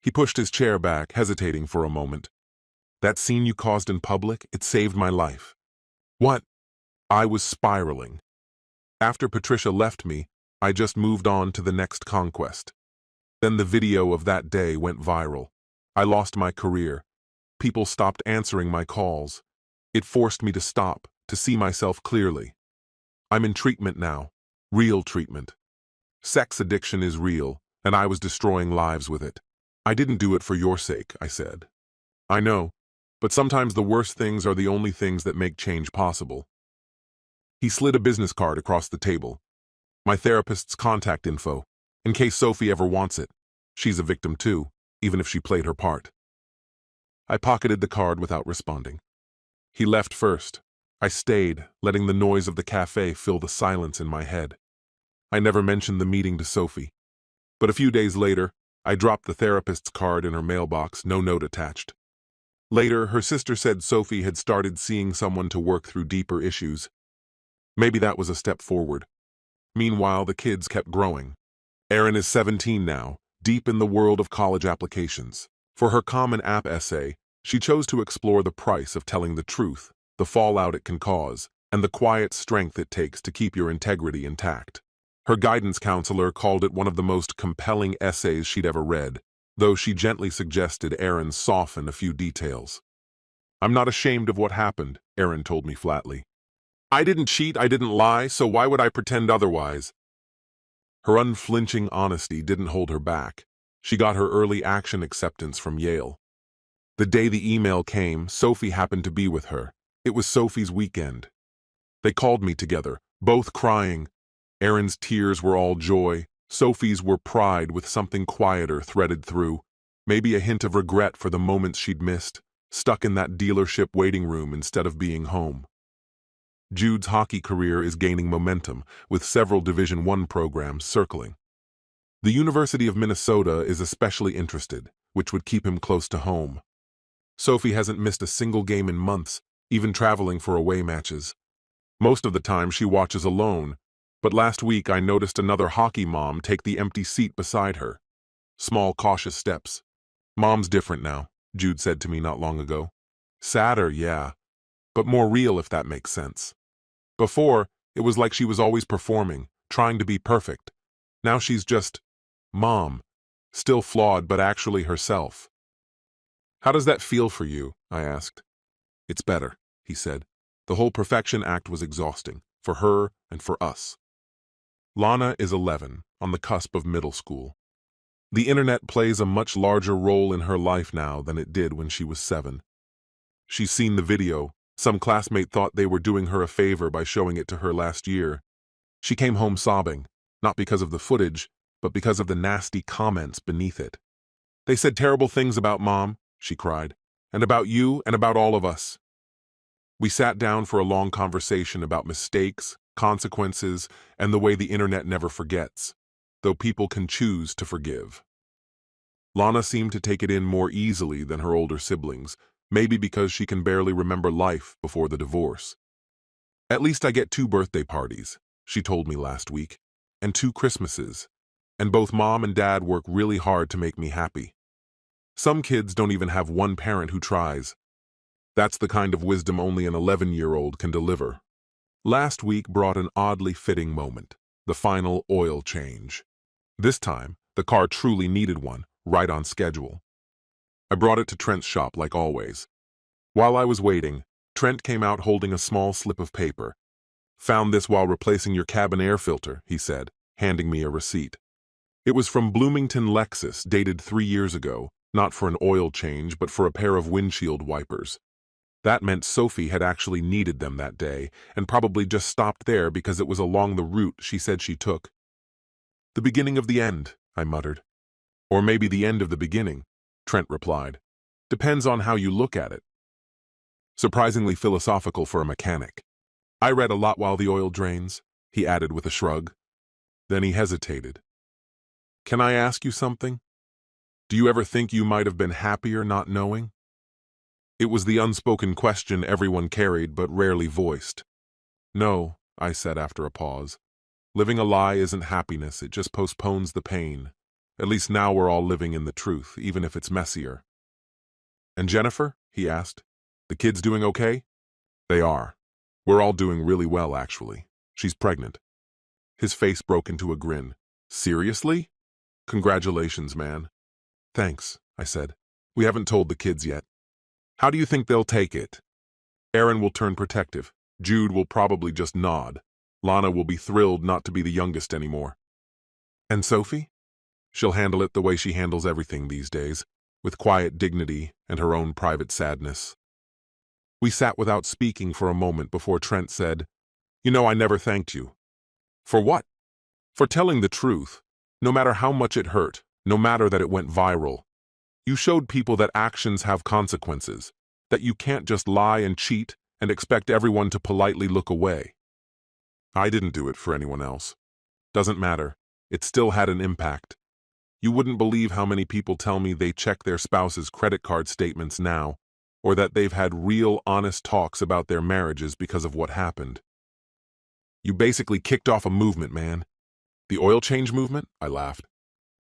He pushed his chair back, hesitating for a moment. "That scene you caused in public, it saved my life." "What?" I was spiraling. After Patricia left me, I just moved on to the next conquest. Then the video of that day went viral. I lost my career. People stopped answering my calls. It forced me to stop, to see myself clearly. I'm in treatment now. Real treatment. Sex addiction is real, and I was destroying lives with it. "I didn't do it for your sake," I said. "I know, but sometimes the worst things are the only things that make change possible." He slid a business card across the table. "My therapist's contact info, in case Sophie ever wants it. She's a victim too, even if she played her part." I pocketed the card without responding. He left first. I stayed, letting the noise of the cafe fill the silence in my head. I never mentioned the meeting to Sophie. But a few days later, I dropped the therapist's card in her mailbox, no note attached. Later, her sister said Sophie had started seeing someone to work through deeper issues. Maybe that was a step forward. Meanwhile, the kids kept growing. Erin is 17 now, deep in the world of college applications. For her Common App essay, she chose to explore the price of telling the truth, the fallout it can cause, and the quiet strength it takes to keep your integrity intact. Her guidance counselor called it one of the most compelling essays she'd ever read, though she gently suggested Erin soften a few details. "I'm not ashamed of what happened," Erin told me flatly. "I didn't cheat, I didn't lie, so why would I pretend otherwise?" Her unflinching honesty didn't hold her back. She got her early action acceptance from Yale. The day the email came, Sophie happened to be with her. It was Sophie's weekend. They called me together, both crying. Erin's tears were all joy. Sophie's were pride with something quieter threaded through. Maybe a hint of regret for the moments she'd missed, stuck in that dealership waiting room instead of being home. Jude's hockey career is gaining momentum, with several Division I programs circling. The University of Minnesota is especially interested, which would keep him close to home. Sophie hasn't missed a single game in months, even traveling for away matches. Most of the time she watches alone, but last week I noticed another hockey mom take the empty seat beside her. Small, cautious steps. "Mom's different now," Jude said to me not long ago. "Sadder, yeah, but more real if that makes sense. Before, it was like she was always performing, trying to be perfect. Now she's just Mom, still flawed but actually herself." "How does that feel for you?" I asked. "It's better," he said. The whole perfection act was exhausting, for her and for us. Lana is 11, on the cusp of middle school. The internet plays a much larger role in her life now than it did when she was 7. She's seen the video. Some classmate thought they were doing her a favor by showing it to her last year. She came home sobbing, not because of the footage, but because of the nasty comments beneath it. "They said terrible things about Mom," she cried, "and about you and about all of us." We sat down for a long conversation about mistakes, consequences, and the way the internet never forgets, though people can choose to forgive. Lana seemed to take it in more easily than her older siblings, maybe because she can barely remember life before the divorce. "At least I get 2 birthday parties," she told me last week, "and 2 Christmases, and both Mom and Dad work really hard to make me happy. Some kids don't even have one parent who tries. That's the kind of wisdom only an 11-year-old can deliver." Last week brought an oddly fitting moment, the final oil change. This time, the car truly needed one, right on schedule. I brought it to Trent's shop like always. While I was waiting, Trent came out holding a small slip of paper. "Found this while replacing your cabin air filter," he said, handing me a receipt. It was from Bloomington Lexus, dated 3 years ago, not for an oil change, but for a pair of windshield wipers. That meant Sophie had actually needed them that day, and probably just stopped there because it was along the route she said she took. "The beginning of the end," I muttered. "Or maybe the end of the beginning," Trent replied. "Depends on how you look at it." Surprisingly philosophical for a mechanic. "I read a lot while the oil drains," he added with a shrug. Then he hesitated. "Can I ask you something? Do you ever think you might have been happier not knowing?" It was the unspoken question everyone carried but rarely voiced. "No," I said after a pause. "Living a lie isn't happiness, it just postpones the pain. At least now we're all living in the truth, even if it's messier." "And Jennifer?" he asked. "The kids doing okay?" "They are. We're all doing really well, actually. She's pregnant." His face broke into a grin. "Seriously? Congratulations, man." "Thanks," I said. "We haven't told the kids yet." "How do you think they'll take it?" "Erin will turn protective. Jude will probably just nod. Lana will be thrilled not to be the youngest anymore." "And Sophie?" "She'll handle it the way she handles everything these days, with quiet dignity and her own private sadness." We sat without speaking for a moment before Trent said, "You know, I never thanked you." "For what?" "For telling the truth, no matter how much it hurt, no matter that it went viral. You showed people that actions have consequences, that you can't just lie and cheat and expect everyone to politely look away." "I didn't do it for anyone else. Doesn't matter. It still had an impact. You wouldn't believe how many people tell me they check their spouse's credit card statements now, or that they've had real, honest talks about their marriages because of what happened." You basically kicked off a movement, man. The oil change movement? I laughed.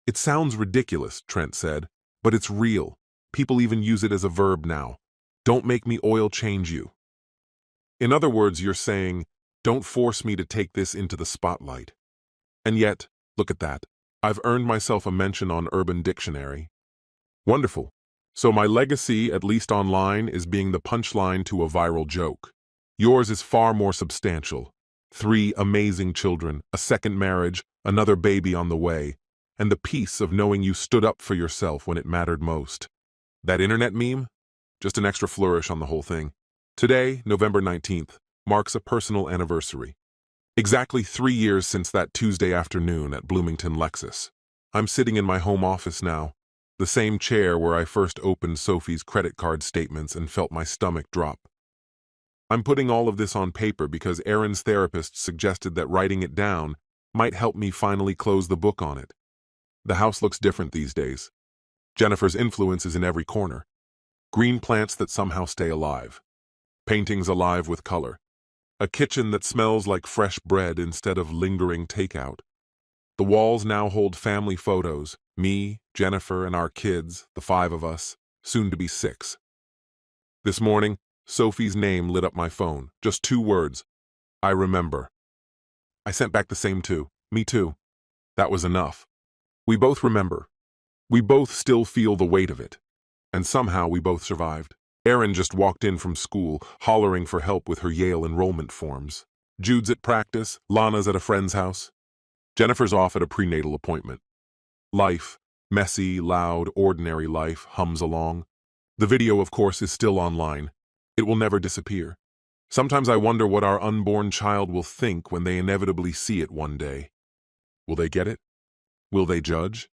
It sounds ridiculous, Trent said, but it's real. People even use it as a verb now. Don't make me oil change you. In other words, you're saying, don't force me to take this into the spotlight. And yet, look at that. I've earned myself a mention on Urban Dictionary. Wonderful. So my legacy, at least online, is being the punchline to a viral joke. Yours is far more substantial. 3 amazing children, a second marriage, another baby on the way, and the peace of knowing you stood up for yourself when it mattered most. That internet meme? Just an extra flourish on the whole thing. Today, November 19th, marks a personal anniversary. Exactly 3 years since that Tuesday afternoon at Bloomington Lexus. I'm sitting in my home office now, the same chair where I first opened Sophie's credit card statements and felt my stomach drop. I'm putting all of this on paper because Erin's therapist suggested that writing it down might help me finally close the book on it. The house looks different these days. Jennifer's influence is in every corner. Green plants that somehow stay alive. Paintings alive with color. A kitchen that smells like fresh bread instead of lingering takeout. The walls now hold family photos, me, Jennifer, and our kids, the 5 of us, soon to be 6. This morning, Sophie's name lit up my phone, just 2 words. I remember. I sent back the same 2. Me too. That was enough. We both remember. We both still feel the weight of it. And somehow we both survived. Erin just walked in from school, hollering for help with her Yale enrollment forms. Jude's at practice, Lana's at a friend's house. Jennifer's off at a prenatal appointment. Life, messy, loud, ordinary life, hums along. The video, of course, is still online. It will never disappear. Sometimes I wonder what our unborn child will think when they inevitably see it one day. Will they get it? Will they judge?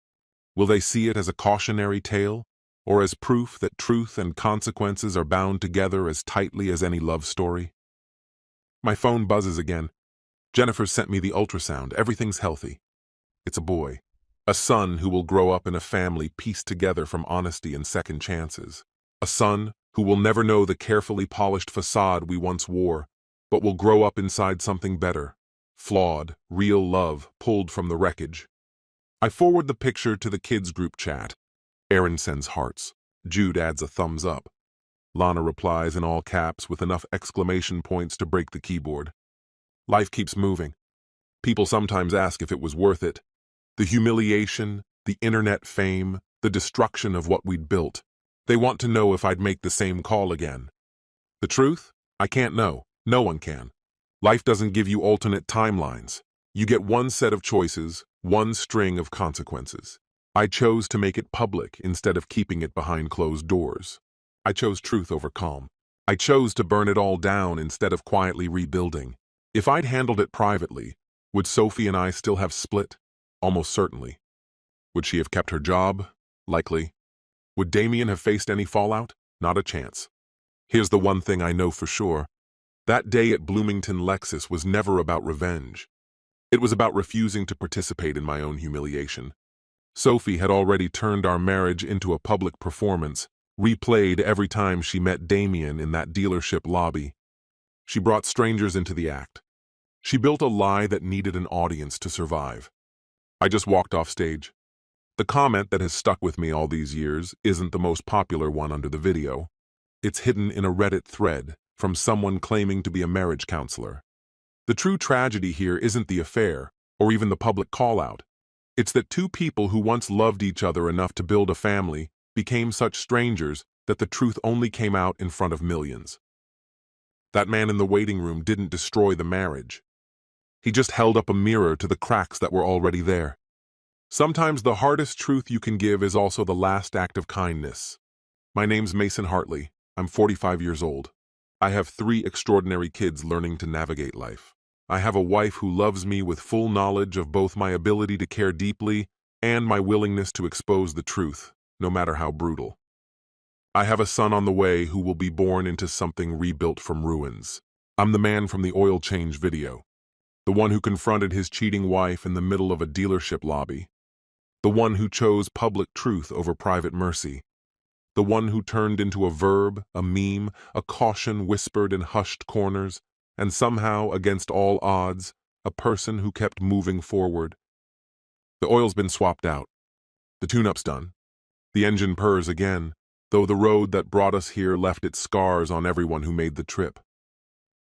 Will they see it as a cautionary tale, or as proof that truth and consequences are bound together as tightly as any love story? My phone buzzes again. Jennifer sent me the ultrasound. Everything's healthy. It's a boy. A son who will grow up in a family pieced together from honesty and second chances. A son who will never know the carefully polished facade we once wore, but will grow up inside something better. Flawed, real love pulled from the wreckage. I forward the picture to the kids' group chat. Erin sends hearts. Jude adds a thumbs up. Lana replies in all caps with enough exclamation points to break the keyboard. Life keeps moving. People sometimes ask if it was worth it. The humiliation, the internet fame, the destruction of what we'd built. They want to know if I'd make the same call again. The truth? I can't know. No one can. Life doesn't give you alternate timelines. You get one set of choices, one string of consequences. I chose to make it public instead of keeping it behind closed doors. I chose truth over calm. I chose to burn it all down instead of quietly rebuilding. If I'd handled it privately, would Sophie and I still have split? Almost certainly. Would she have kept her job? Likely. Would Damien have faced any fallout? Not a chance. Here's the one thing I know for sure. That day at Bloomington Lexus was never about revenge. It was about refusing to participate in my own humiliation. Sophie had already turned our marriage into a public performance, replayed every time she met Damien in that dealership lobby. She brought strangers into the act. She built a lie that needed an audience to survive. I just walked off stage. The comment that has stuck with me all these years isn't the most popular one under the video. It's hidden in a Reddit thread from someone claiming to be a marriage counselor. The true tragedy here isn't the affair, or even the public call-out. It's that 2 people who once loved each other enough to build a family became such strangers that the truth only came out in front of millions. That man in the waiting room didn't destroy the marriage. He just held up a mirror to the cracks that were already there. Sometimes the hardest truth you can give is also the last act of kindness. My name's Mason Hartley. I'm 45 years old. I have 3 extraordinary kids learning to navigate life. I have a wife who loves me with full knowledge of both my ability to care deeply and my willingness to expose the truth, no matter how brutal. I have a son on the way who will be born into something rebuilt from ruins. I'm the man from the oil change video. The one who confronted his cheating wife in the middle of a dealership lobby. The one who chose public truth over private mercy. The one who turned into a verb, a meme, a caution whispered in hushed corners, And somehow, against all odds, a person who kept moving forward. The oil's been swapped out. The tune-up's done. The engine purrs again, though the road that brought us here left its scars on everyone who made the trip.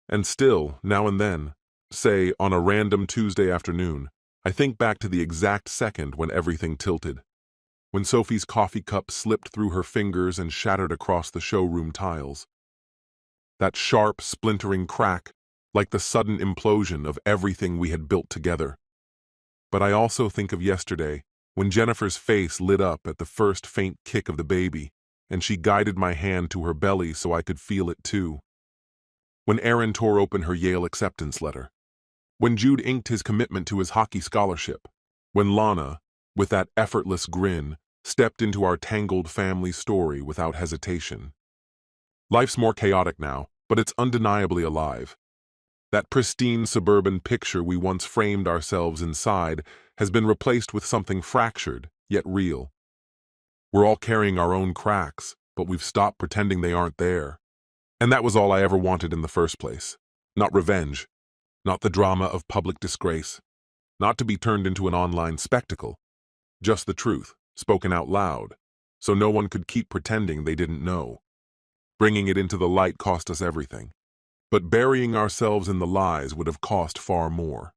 And still, now and then, say on a random Tuesday afternoon, I think back to the exact second when everything tilted. When Sophie's coffee cup slipped through her fingers and shattered across the showroom tiles. That sharp, splintering crack, like the sudden implosion of everything we had built together. But I also think of yesterday, when Jennifer's face lit up at the first faint kick of the baby, and she guided my hand to her belly so I could feel it too. When Aaron tore open her Yale acceptance letter. When Jude inked his commitment to his hockey scholarship. When Lana, with that effortless grin, stepped into our tangled family story without hesitation. Life's more chaotic now, but it's undeniably alive. That pristine suburban picture we once framed ourselves inside has been replaced with something fractured, yet real. We're all carrying our own cracks, but we've stopped pretending they aren't there. And that was all I ever wanted in the first place. Not revenge, not the drama of public disgrace, not to be turned into an online spectacle. Just the truth, spoken out loud, so no one could keep pretending they didn't know. Bringing it into the light cost us everything. But burying ourselves in the lies would have cost far more.